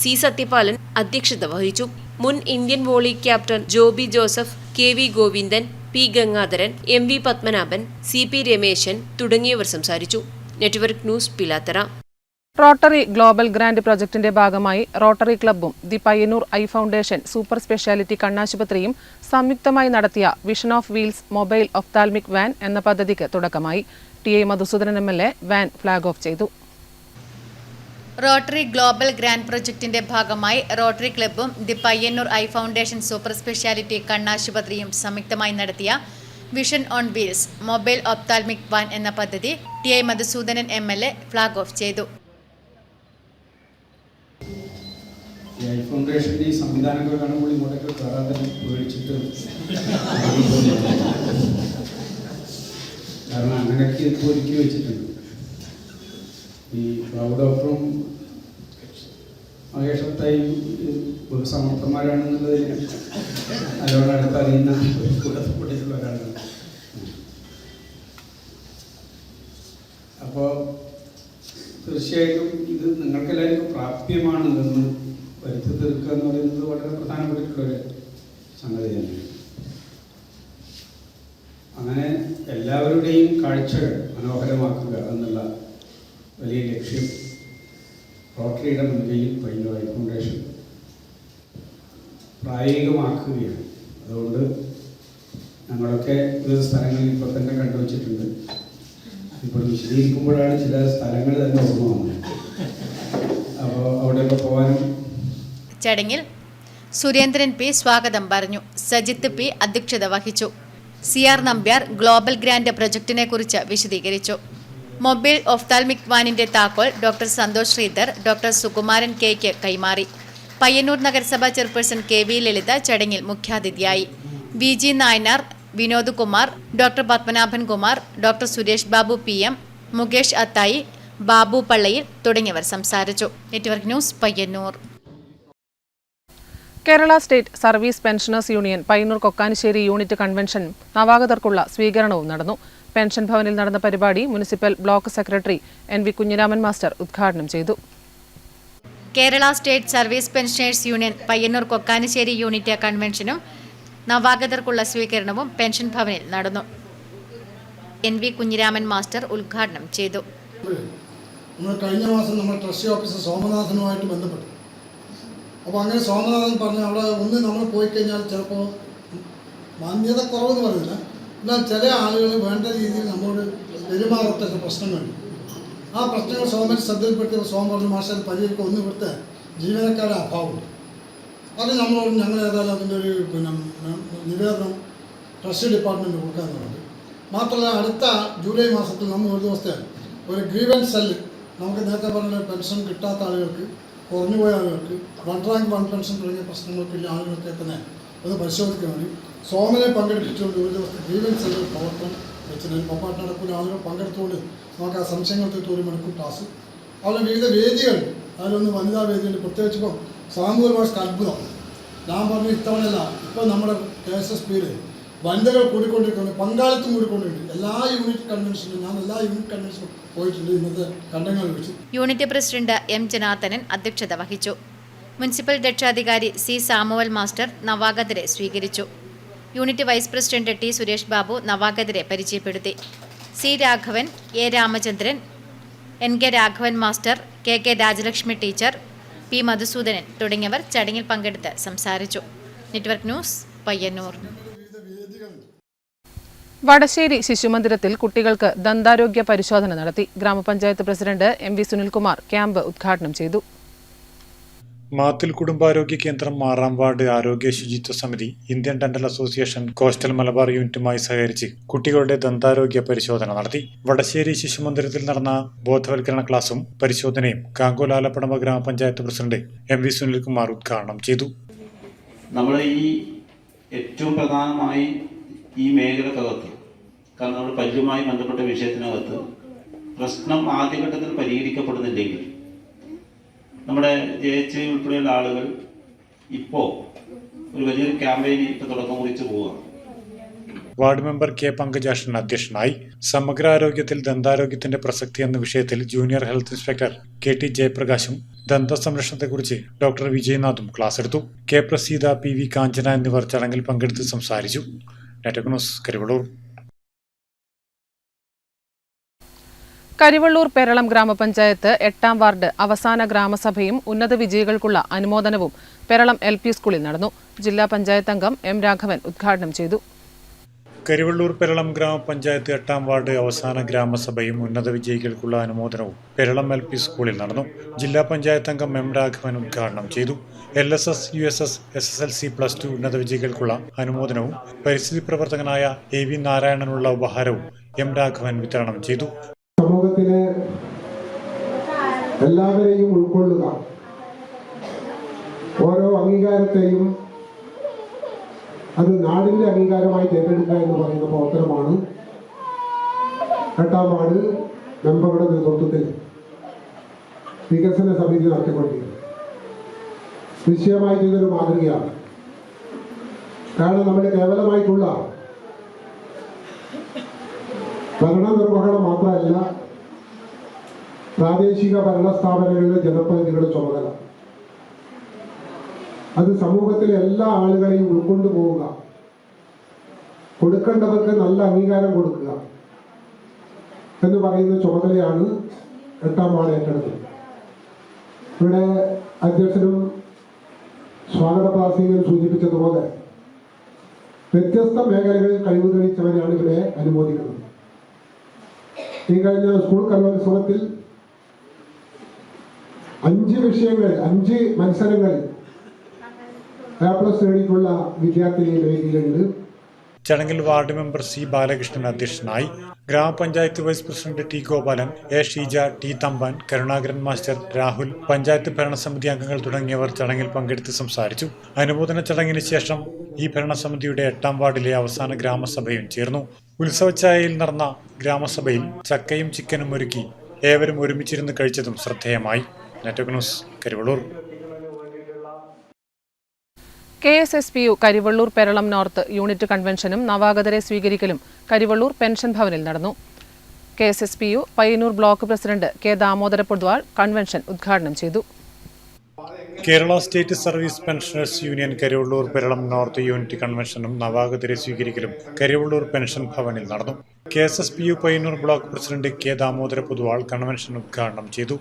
Speaker 20: C സത്യപാലൻ അധ്യക്ഷത വഹിച്ചു. മുൻ Indian volley captain Joby Joseph, KV Govindan, P Gangadharan, MV Padmanabhan, CP Rameshan തുടങ്ങിയവർ സംസാരിച്ചു. Network news, Pilathara.
Speaker 9: Rotary global grand പ്രൊജക്ടിന്റെ ഭാഗമായി റോട്ടറി ക്ലബ്ബും the Payyanur eye foundation super speciality കണ്ണാശുപത്രിയും സംയുക്തമായി നടത്തിയ vision of wheels mobile ophthalmic van എന്ന പദ്ധതിക്ക് തുടക്കമായി. TA Madhusoodanan MLA van flag off ചെയ്തു.
Speaker 14: റോട്ടറി ഗ്ലോബൽ ഗ്രാൻഡ് പ്രൊജക്ടിന്റെ ഭാഗമായി റോട്ടറി ക്ലബ്ബും the Payyanur eye foundation super speciality കണ്ണാശുപത്രിയും സംയുക്തമായി നടത്തിയ vision on wheels mobile ophthalmic van എന്ന പദ്ധതി TA Madhusoodanan MLA flag off ചെയ്തു.
Speaker 10: ഐ ഫൗണ്ടേഷൻ്റെ ഈ സംവിധാനങ്ങൾ കാണുമ്പോൾ ഇങ്ങോട്ടൊക്കെ കയറാൻ തന്നെ പേടിച്ചിട്ട്, കാരണം അങ്ങനെയൊക്കെ ഇപ്പോൾ ഒരുക്കി വെച്ചിട്ടുണ്ട്. ഈ ബാബു ഡോക്ടറും മഹേഷത്തായും സമർത്ഥന്മാരാണെന്നുള്ളത് നല്ലോണം അടുത്തറിയുന്ന കൂട്ടത്തിൽപ്പെട്ടിട്ടുള്ള ഒരാളാണ്. അപ്പോൾ തീർച്ചയായിട്ടും ഇത് നിങ്ങൾക്കെല്ലാവർക്കും പ്രാപ്യമാണ് എന്ന് വരുത്തി തീർക്കുക എന്ന് പറയുന്നത് വളരെ പ്രധാനപ്പെട്ടിട്ടുള്ളൊരു സംഗതി തന്നെയാണ്. അങ്ങനെ എല്ലാവരുടെയും കാഴ്ചകൾ മനോഹരമാക്കുക എന്നുള്ള വലിയ ലക്ഷ്യം റോട്ടറിയുടെ മുൻകൈയിൽ പയ്യന്നൂർ ഐ ഫൗണ്ടേഷൻ പ്രായോഗികമാക്കുകയാണ്. അതുകൊണ്ട് ഞങ്ങളൊക്കെ വിവിധ സ്ഥലങ്ങളിൽ ഇപ്പോൾ തന്നെ കണ്ടുവച്ചിട്ടുണ്ട്. ഇപ്പോൾ വിശദീകരിക്കുമ്പോഴാണ് ചില സ്ഥലങ്ങൾ തന്നെ ഓർമ്മ വന്നത്. അപ്പോൾ അവിടെയൊക്കെ പോകാനും.
Speaker 14: ചടങ്ങിൽ സുരേന്ദ്രൻ P സ്വാഗതം പറഞ്ഞു. സജിത്ത് P അധ്യക്ഷത വഹിച്ചു. CR നമ്പ്യാർ ഗ്ലോബൽ ഗ്രാൻഡ് പ്രൊജക്ടിനെ കുറിച്ച് വിശദീകരിച്ചു. മൊബൈൽ ഒഫ്താൽമിക് വാനിന്റെ താക്കോൽ doctor Santhosh Sreedhar, doctor Sukumaran K കൈമാറി. പയ്യന്നൂർ നഗരസഭ ചെയർപേഴ്സൺ KV ലളിത ചടങ്ങിൽ മുഖ്യാതിഥിയായി. VG Nayanar, Vinod Kumar, doctor Padmanabhan Kumar, doctor Suresh Babu PM, Mukesh Athayi, Babu Pallayil തുടങ്ങിയവർ സംസാരിച്ചു. Network news, Payyanur.
Speaker 9: Kerala state service pensioners union Payyanur Kokkanisseri unit convention നവാഗതർക്കുള്ള സ്വീകരണവും നടന്നു. പെൻഷൻ ഭവനിൽ നടന്ന പരിപാടി municipal block secretary NV Kunhiraman master ഉദ്ഘാടനം ചെയ്തു.
Speaker 14: Kerala state service pensioners union Payyanur Kokkanisseri unit കൺവെൻഷനും നവാഗതർക്കുള്ള സ്വീകരണവും പെൻഷൻ ഭവനിൽ നടന്നു. NV കുഞ്ഞിരാമൻ മാസ്റ്റർ ഉദ്ഘാടനം ചെയ്തു.
Speaker 2: കഴിഞ്ഞ മാസം നമ്മൾ ട്രസ്റ്റി ഓഫീസർ സോമനാഥനുമായിട്ട് ബന്ധപ്പെട്ടു. അപ്പോൾ അങ്ങനെ സോമനാഥൻ പറഞ്ഞു, അവിടെ ഒന്ന് നമ്മൾ പോയി കഴിഞ്ഞാൽ ചിലപ്പോൾ മാന്യത കുറവെന്ന് പറയുന്നില്ല, എന്നാൽ ചില ആളുകൾ വേണ്ട രീതിയിൽ നമ്മോട് പെരുമാറത്തക്ക പ്രശ്നങ്ങളുണ്ട്. ആ പ്രശ്നങ്ങൾ സോമൻ ശ്രദ്ധയിൽപ്പെടുത്തിയപ്പോൾ സോമൻ പറഞ്ഞു, മാസ്റ്റർ പരിഹരിക്കുക, ഒന്ന് ഇവിടുത്തെ ജീവനക്കാരുടെ അഭാവമുണ്ട്. അത് നമ്മളോട് ഞങ്ങൾ ഏതായാലും അതിൻ്റെ ഒരു നിവേദനം ട്രസ്റ്റ് ഡിപ്പാർട്ട്മെൻറ്റ് കൊടുക്കാറുണ്ട്. മാത്രമല്ല അടുത്ത ജൂലൈ മാസത്തിൽ നമ്മൾ ഒരു ദിവസത്തെ ഒരു ഗ്രീവൻസ് സെല്ല് നമുക്ക് നേരത്തെ പറഞ്ഞ പെൻഷൻ കിട്ടാത്ത ആളുകൾക്ക്, കുറഞ്ഞുപോയ ആളുകൾക്ക്, 1 റാങ്ക് 1 പെൻഷൻ തുടങ്ങിയ പ്രശ്നങ്ങൾക്കുള്ള ആളുകൾക്ക് തന്നെ അത് പരിശോധിക്കാൻ വേണ്ടി സോമനെ പങ്കെടുപ്പിച്ചുകൊണ്ട് ഒരു ദിവസത്തെ ഗ്രീവൻസ് സെല്ല് പ്രവർത്തനം വെച്ചിട്ട് പപ്പാട്ട് നടക്കുന്ന ആളുകൾ പങ്കെടുത്തുകൊണ്ട് നമുക്ക് ആ സംശയങ്ങൾ തീർത്ത് 1 മണിക്കൂർ ക്ലാസ്. അവിടെ വിവിധ വേദികൾ, അതിലൊന്ന് വനിതാ വേദികൾ, പ്രത്യേകിച്ച് ഇപ്പം സാമൂഹിക ഭാഷയ്ക്ക് അത്ഭുതം. ഞാൻ പറഞ്ഞു ഇത്തവണയല്ല, ഇപ്പോൾ നമ്മുടെ KSSPയിൽ വനിതകൾ കൂടിക്കൊണ്ടിരിക്കുന്നത്, പങ്കാളിത്തം കൂടിക്കൊണ്ടിരിക്കുന്നത്. എല്ലാ യൂണിറ്റ് കൺവെൻഷനും ഞാൻ എല്ലാ യൂണിറ്റ് കൺവെൻഷനും പോയിട്ടുണ്ട് ഇന്നത്തെ കണ്ടങ്ങളിൽ വെച്ച്.
Speaker 14: Unit president M. ജനാർദ്ദനൻ അധ്യക്ഷത വഹിച്ചു. മുനിസിപ്പൽ രക്ഷാധികാരി C. സാമുവൽ മാസ്റ്റർ നവാഗതരെ സ്വീകരിച്ചു. Unit vice president T. Suresh Babu നവാഗതരെ പരിചയപ്പെടുത്തി. C. Raghavan, A. Ramachandran, N. K. Raghavan master, K. K. Rajalakshmi teacher, P. Madhusoodanan തുടങ്ങിയവർ ചടങ്ങിൽ പങ്കെടുത്ത് സംസാരിച്ചു. Network news, Payyanur.
Speaker 9: വടശ്ശേരി ശിശുമന്ദിരത്തിൽ കുട്ടികൾക്ക് ദന്താരോഗ്യ പരിശോധന നടത്തി. ഗ്രാമപഞ്ചായത്ത് പ്രസിഡന്റ് MV സുനിൽകുമാർ ക്യാമ്പ് ഉദ്ഘാടനം ചെയ്തു.
Speaker 11: മാത്തിൽ കുടുംബാരോഗ്യ കേന്ദ്രം 6ാം വാർഡ് ആരോഗ്യ ശുചിത്വ സമിതി, Indian dental association, coastal Malabar യൂണിറ്റുമായി സഹകരിച്ച് കുട്ടികളുടെ ദന്താരോഗ്യ പരിശോധന നടത്തി. വടശ്ശേരി ശിശുമന്ദിരത്തിൽ നടന്ന ബോധവൽക്കരണ ക്ലാസും പരിശോധനയും കാങ്കോലാലപ്പടമ്പ ഗ്രാമപഞ്ചായത്ത് പ്രസിഡന്റ് MV സുനിൽകുമാർ ഉദ്ഘാടനം ചെയ്തു.
Speaker 3: നമ്മൾ ഈ ഏറ്റവും പ്രധാനമായി ഈ മേഖലക്കകത്ത്, കാരണം നമ്മൾ പല്ലുമായി ബന്ധപ്പെട്ട വിഷയത്തിനകത്ത് പ്രശ്നം ആദ്യഘട്ടത്തിൽ പരിഹരിക്കപ്പെടുന്നില്ലെങ്കിൽ നമ്മുടെ JH ഉൾപ്പെടെയുള്ള ആളുകൾ ഇപ്പോൾ ഒരു വലിയൊരു ക്യാമ്പയിന് ഇപ്പോൾ തുടക്കം കുറിച്ച് പോവുകയാണ്.
Speaker 11: Ward member K. പങ്കജാക്ഷൻ അധ്യക്ഷനായി. സമഗ്രാരോഗ്യത്തിൽ ദന്താരോഗ്യത്തിന്റെ പ്രസക്തി എന്ന വിഷയത്തിൽ ജൂനിയർ ഹെൽത്ത് ഇൻസ്പെക്ടർ KT ജയപ്രകാശും ദന്ത സംരക്ഷണത്തെക്കുറിച്ച് ഡോക്ടർ വിജയനാഥും ക്ലാസ് എടുത്തു. K. പ്രസീത, PV കാഞ്ചന എന്നിവർ ചടങ്ങിൽ പങ്കെടുത്ത് സംസാരിച്ചു. Network news, Karivellur.
Speaker 9: കരിവള്ളൂർ പെരളം ഗ്രാമപഞ്ചായത്ത് 8ാം വാർഡ് അവസാന ഗ്രാമസഭയും ഉന്നത വിജയികൾക്കുള്ള അനുമോദനവും പെരളം LP സ്കൂളിൽ നടന്നു. ജില്ലാ പഞ്ചായത്ത് അംഗം M. രാഘവൻ ഉദ്ഘാടനം ചെയ്തു.
Speaker 11: കരിവള്ളൂർ പെരളം ഗ്രാമപഞ്ചായത്ത് 8ാം വാർഡ് അവസാന ഗ്രാമസഭയും ഉന്നത വിജയികൾക്കുള്ള അനുമോദനവും പെരളം LP സ്കൂളിൽ നടന്നു. ജില്ലാ പഞ്ചായത്ത് അംഗം M. രാഘവൻ ഉദ്ഘാടനം ചെയ്തു. LSS, USS, SSLC +2 ഉന്നത വിജയികൾക്കുള്ള അനുമോദനവും പരിസ്ഥിതി പ്രവർത്തകനായ AV നാരായണനുള്ള ഉപഹാരവും M. രാഘവൻ വിതരണം ചെയ്തു.
Speaker 5: സമൂഹത്തിലെ എല്ലാവരെയും ഉൾക്കൊള്ളുക, ഓരോ അംഗീകാരത്തെയും അത് നാടിന്റെ അംഗീകാരമായി തിരഞ്ഞെടുക്കുക എന്ന് പറയുന്ന പ്രവർത്തനമാണ് 8ാം വാർഡ് മെമ്പറുടെ നേതൃത്വത്തിൽ വികസന സമിതി നടത്തിക്കൊണ്ടിരിക്കുന്നത്. നിശ്ചയമായിട്ട് ഇതൊരു മാതൃകയാണ്. കാരണം നമ്മൾ കേവലമായിട്ടുള്ള ഭരണ നിർവഹണം മാത്രമല്ല, പ്രാദേശിക ഭരണസ്ഥാപനങ്ങളിലെ ജനപ്രതിനിധികളുടെ ചുമതല അത് സമൂഹത്തിലെ എല്ലാ ആളുകളെയും ഉൾക്കൊണ്ടു പോവുക, കൊടുക്കേണ്ടവർക്ക് നല്ല അംഗീകാരം കൊടുക്കുക എന്ന് പറയുന്ന ചുമതലയാണ് 8ാം വാർഡ് ഏറ്റെടുത്തത്. ഇവിടെ അധ്യക്ഷനും സ്വാഗത പ്രാസംഗികൻ സൂചിപ്പിച്ചതുപോലെ വ്യത്യസ്ത മേഖലകളിൽ കഴിവ് തെളിയിച്ചവരെയാണ് ഇവിടെ അനുമോദിക്കുന്നത്. ഈ കഴിഞ്ഞ സ്കൂൾ കലോത്സവത്തിൽ 5 വിഷയങ്ങൾ 5 മത്സരങ്ങൾ A+ നേടിയിട്ടുള്ള വിദ്യാർത്ഥിനി വേദിയിലുണ്ട്.
Speaker 11: ചടങ്ങിൽ വാർഡ് മെമ്പർ C. ബാലകൃഷ്ണൻ അധ്യക്ഷനായി. ഗ്രാമപഞ്ചായത്ത് vice president T. Gopalan, A. Sheeja, T. Thampan, Karunakaran master, Rahul, panchayat ഭരണസമിതി അംഗങ്ങൾ തുടങ്ങിയവർ ചടങ്ങിൽ പങ്കെടുത്ത് സംസാരിച്ചു. അനുമോദന ചടങ്ങിന് ശേഷം ഈ ഭരണസമിതിയുടെ 8ാം വാർഡിലെ അവസാന ഗ്രാമസഭയും ചേർന്നു. ഉത്സവച്ചായയിൽ നടന്ന ഗ്രാമസഭയിൽ ചക്കയും ചിക്കനും ഒരുക്കി ഏവരും ഒരുമിച്ചിരുന്ന് കഴിച്ചതും ശ്രദ്ധേയമായി. Network news, Karivellur.
Speaker 9: KSSPU Karivellur Peralam north unit കൺവെൻഷനും നവാഗതരെ സ്വീകരിക്കലും കരിവള്ളൂർ പെൻഷൻ ഭവനിൽ നടന്നു. KSSPU Payyanur block president K. Damodara Podwal convention ഉദ്ഘാടനം ചെയ്തു.
Speaker 11: Kerala state service pensioners union Karivellur Peralam north unit കൺവെൻഷനും നവാഗതരെ സ്വീകരിക്കലും കരിവള്ളൂർ പെൻഷൻ ഭവനിൽ നടന്നു. KSSPU Payyanur block president K. Damodara Podwal convention ഉദ്ഘാടനം ചെയ്തു.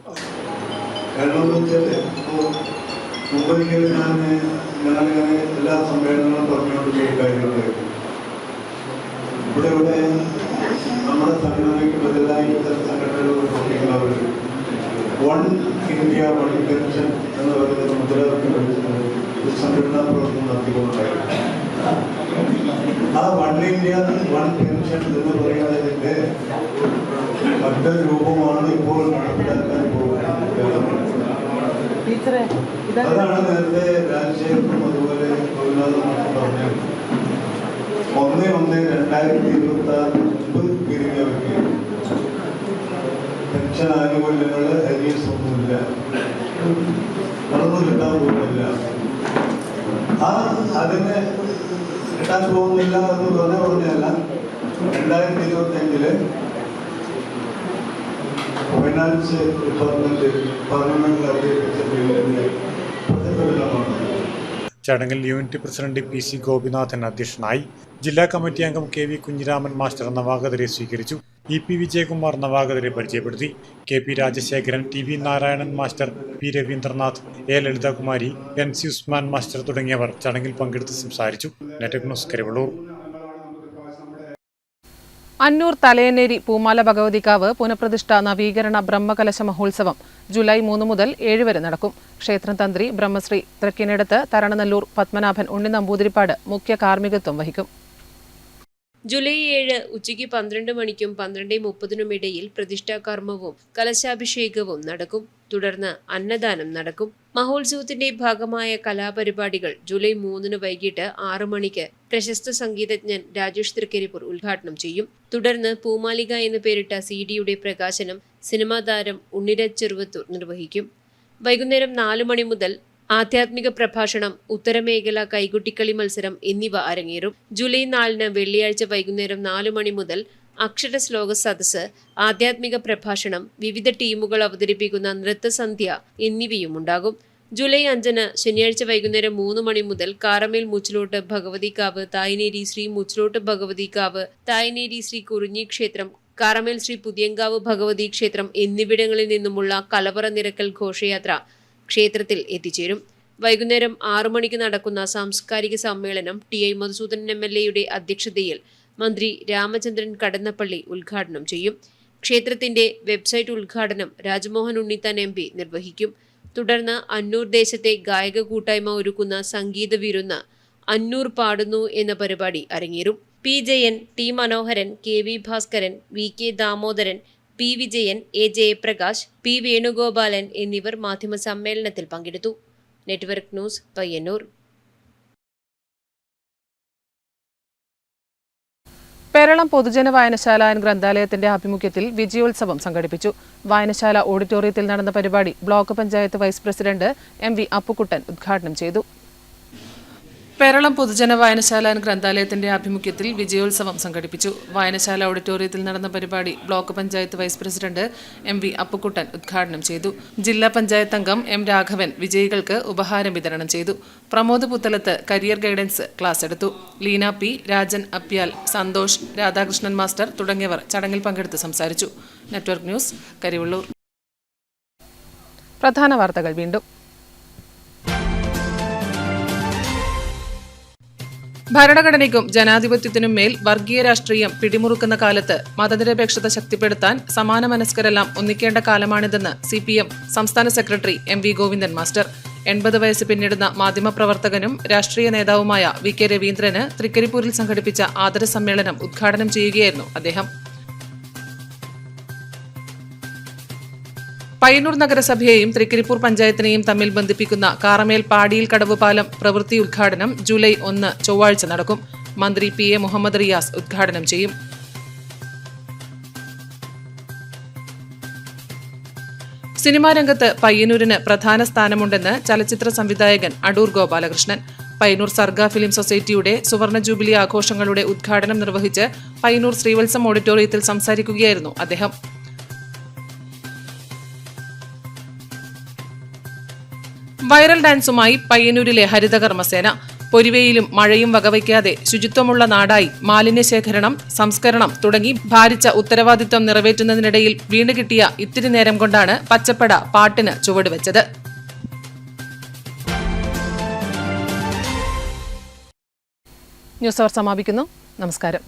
Speaker 23: ഞാനിങ്ങനെ എല്ലാ സമ്മേളനങ്ങളും പറഞ്ഞുകൊണ്ടിരിക്കുന്ന കാര്യങ്ങളായിരുന്നു. ഇവിടെ നമ്മുടെ സംഘടനയ്ക്ക് ബദലായി ഇത്തരം സംഘടനകൾ പ്രവർത്തിക്കുന്നവർ 1 India 1 പെൻഷൻ എന്ന് പറയുന്ന ഉണ്ടായിരുന്നു. ആ 1 ഇന്ത്യ 1 പെൻഷൻ എന്ന് പറയുന്നതിൻ്റെ മറ്റൊരു രൂപമാണ് ഇപ്പോൾ നടപ്പിലാക്കാൻ പോകുന്നത്. അതാണ് നേരത്തെ രാജശേഖരനും അതുപോലെ ഗോപിനാഥനും പറഞ്ഞു. 1/1/2026 മുമ്പ് പിരിഞ്ഞവർക്ക് പെൻഷൻ ആനുകൂല്യങ്ങൾ ഹരീസൊന്നുമില്ല, നടന്നു കിട്ടാൻ പോകുന്നില്ല. അതിന് കിട്ടാൻ പോകുന്നില്ല എന്ന് പറഞ്ഞല്ല. 2025 ഫൈനാൻസ് ഡിപ്പാർട്ട്മെന്റ് പാർലമെന്റിൽ അവതരിപ്പിച്ച ബില്ലിന്റെ പ്രതിഫലനമാണ്.
Speaker 11: ചടങ്ങിൽ യൂണിറ്റ് പ്രസിഡന്റ് PC ഗോപിനാഥൻ അധ്യക്ഷനായി. ജില്ലാ കമ്മിറ്റി അംഗം KV കുഞ്ഞിരാമൻ മാസ്റ്റർ നവാഗതരെ സ്വീകരിച്ചു. EP വിജയകുമാർ നവാഗതരെ പരിചയപ്പെടുത്തി. KP Rajasekharan, TV Narayanan master, P Raveendranath, A Lalithakumari, NC Usman master തുടങ്ങിയവർ ചടങ്ങിൽ പങ്കെടുത്ത് സംസാരിച്ചു. Network news, Karivellur.
Speaker 9: അന്നൂർ തലയന്നേരി പൂമാല ഭഗവതിക്കാവ് പുനഃപ്രതിഷ്ഠ നവീകരണ ബ്രഹ്മകലശ മഹോത്സവം ജൂലൈ 3 മുതൽ 7 വരെ നടക്കും. ക്ഷേത്രം തന്ത്രി ബ്രഹ്മശ്രീ തൃക്കിനടുത്ത് തരണനല്ലൂർ പത്മനാഭൻ ഉണ്ണി നമ്പൂതിരിപ്പാട് മുഖ്യ കാർമ്മികത്വം വഹിക്കും.
Speaker 20: ജൂലൈ 7 ഉച്ചയ്ക്ക് 12 മണിക്കും 12:30 ഇടയിൽ പ്രതിഷ്ഠാകർമ്മവും കലശാഭിഷേകവും നടക്കും. തുടർന്ന് അന്നദാനം നടക്കും. മഹോത്സവത്തിന്റെ ഭാഗമായ കലാപരിപാടികൾ ജൂലൈ 3 വൈകിട്ട് 6 മണിക്ക് പ്രശസ്ത സംഗീതജ്ഞൻ രാജേഷ് തൃക്കരിപ്പൂർ ഉദ്ഘാടനം ചെയ്യും. തുടർന്ന് പൂമാലിക എന്ന് പേരിട്ട CD-യുടെ പ്രകാശനം സിനിമാ താരം ഉണ്ണിരാജ് ചെറുവത്തൂർ നിർവഹിക്കും. വൈകുന്നേരം 4 മണി മുതൽ ആധ്യാത്മിക പ്രഭാഷണം, ഉത്തരമേഖല കൈകുട്ടിക്കളി മത്സരം എന്നിവ അരങ്ങേറും. ജൂലൈ 4 വെള്ളിയാഴ്ച വൈകുന്നേരം 4 മണി മുതൽ അക്ഷര ശ്ലോക സദസ്സ്, ആധ്യാത്മിക പ്രഭാഷണം, വിവിധ ടീമുകൾ അവതരിപ്പിക്കുന്ന നൃത്തസന്ധ്യ എന്നിവയുമുണ്ടാകും. ജൂലൈ 5 ശനിയാഴ്ച വൈകുന്നേരം 3 മണി മുതൽ കാറമേൽ മുച്ചിലോട്ട് ഭഗവതിക്കാവ്, തായ്നേരി ശ്രീ മുച്ചിലോട്ട് ഭഗവതിക്കാവ്, തായ്നേരി ശ്രീ കുറിഞ്ഞി ക്ഷേത്രം, കാറമേൽ ശ്രീ പുതിയങ്കാവ് ഭഗവതി ക്ഷേത്രം എന്നിവിടങ്ങളിൽ നിന്നുമുള്ള കലവറ നിരക്കൽ ഘോഷയാത്ര ക്ഷേത്രത്തിൽ എത്തിച്ചേരും. വൈകുന്നേരം 6 മണിക്ക് നടക്കുന്ന സാംസ്കാരിക സമ്മേളനം TI മധുസൂദനൻ MLA-യുടെ അധ്യക്ഷതയിൽ മന്ത്രി രാമചന്ദ്രൻ കടന്നപ്പള്ളി ഉദ്ഘാടനം ചെയ്യും. ക്ഷേത്രത്തിന്റെ വെബ്സൈറ്റ് ഉദ്ഘാടനം രാജ്മോഹൻ ഉണ്ണിത്താൻ MP നിർവഹിക്കും. തുടർന്ന് അന്നൂർ ദേശത്തെ ഗായക കൂട്ടായ്മ ഒരുക്കുന്ന സംഗീത വിരുന്ന് അന്നൂർ പാടുന്നു എന്ന പരിപാടി അരങ്ങേറും. P Jayan, T Manoharan, KV Bhaskaran, VK Damodaran, P Vijayan, A Jayaprakash, P Venugopalan എന്നിവർ മാധ്യമ സമ്മേളനത്തിൽ പങ്കെടുത്തു. Network news, Payyanur.
Speaker 9: പേരളം പൊതുജന വായനശാല ഗ്രന്ഥാലയത്തിന്റെ ആഭിമുഖ്യത്തിൽ വിജയോത്സവം സംഘടിപ്പിച്ചു. വായനശാല ഓഡിറ്റോറിയത്തിൽ നടന്ന പരിപാടി block panchayat vice president MV Appukuttan ഉദ്ഘാടനം ചെയ്തു. പേരളം പൊതുജന വായനശാല ഗ്രന്ഥാലയത്തിന്റെ ആഭിമുഖ്യത്തിൽ വിജയോത്സവം സംഘടിപ്പിച്ചു. വായനശാല ഓഡിറ്റോറിയത്തിൽ നടന്ന പരിപാടി block panchayat vice president MV Appukuttan ഉദ്ഘാടനം ചെയ്തു. ജില്ലാ പഞ്ചായത്ത് അംഗം M രാഘവൻ വിജയികൾക്ക് ഉപഹാരം വിതരണം ചെയ്തു. Pramod Puthalath career guidance class എടുത്തു. ലീന P, രാജൻ അപ്യാൽ, സന്തോഷ്, രാധാകൃഷ്ണൻ മാസ്റ്റർ തുടങ്ങിയവർ ചടങ്ങിൽ പങ്കെടുത്ത് സംസാരിച്ചു. Network news, Karivellur. പ്രധാന വാർത്തകൾ വീണ്ടും. ഭരണഘടനയ്ക്കും ജനാധിപത്യത്തിനും മേൽ വർഗീയ രാഷ്ട്രീയം പിടിമുറുക്കുന്ന കാലത്ത് മതനിരപേക്ഷത ശക്തിപ്പെടുത്താൻ സമാന മനസ്കരെല്ലാം ഒന്നിക്കേണ്ട കാലമാണിതെന്ന് CPM സംസ്ഥാന സെക്രട്ടറി MV ഗോവിന്ദൻ മാസ്റ്റർ. 80 വയസ്സ് പിന്നിടുന്ന മാധ്യമപ്രവർത്തകനും രാഷ്ട്രീയ നേതാവുമായ VK രവീന്ദ്രന് തൃക്കരിപ്പൂരിൽ സംഘടിപ്പിച്ച ആദര സമ്മേളനം ഉദ്ഘാടനം ചെയ്യുകയായിരുന്നു അദ്ദേഹം. പയ്യന്നൂർ നഗരസഭയെയും തൃക്കരിപ്പൂർ പഞ്ചായത്തിനെയും തമ്മിൽ ബന്ധിപ്പിക്കുന്ന കാറമേൽ പാടിയിൽ കടവ് പാലം പ്രവൃത്തി ഉദ്ഘാടനം ജൂലൈ 1 ചൊവ്വാഴ്ച നടക്കും. മന്ത്രി PA മുഹമ്മദ് റിയാസ് ഉദ്ഘാടനം ചെയ്യും. സിനിമാ രംഗത്ത് പയ്യന്നൂരിന് പ്രധാന സ്ഥാനമുണ്ടെന്ന് ചലച്ചിത്ര സംവിധായകൻ അടൂർ ഗോപാലകൃഷ്ണൻ. പയ്യന്നൂർ സർഗ ഫിലിം സൊസൈറ്റിയുടെ സുവർണ ജൂബിലി ആഘോഷങ്ങളുടെ ഉദ്ഘാടനം നിർവഹിച്ച് പയ്യന്നൂർ ശ്രീവത്സം ഓഡിറ്റോറിയത്തിൽ സംസാരിക്കുകയായിരുന്നു അദ്ദേഹം. വൈറൽ ഡാൻസുമായി പയ്യന്നൂരിലെ ഹരിതകർമ്മസേന. പൊരിവെയിലും മഴയും വകവയ്ക്കാതെ ശുചിത്വമുള്ള നാടായി മാലിന്യശേഖരണം, സംസ്കരണം തുടങ്ങി ഭാരിച്ച ഉത്തരവാദിത്വം നിറവേറ്റുന്നതിനിടയിൽ വീണുകിട്ടിയ ഇത്തിരി നേരം കൊണ്ടാണ് പച്ചപ്പട പാട്ടിന് ചുവടുവെച്ചത്. ന്യൂസ് അവർ സമാപിക്കുന്നു. നമസ്കാരം.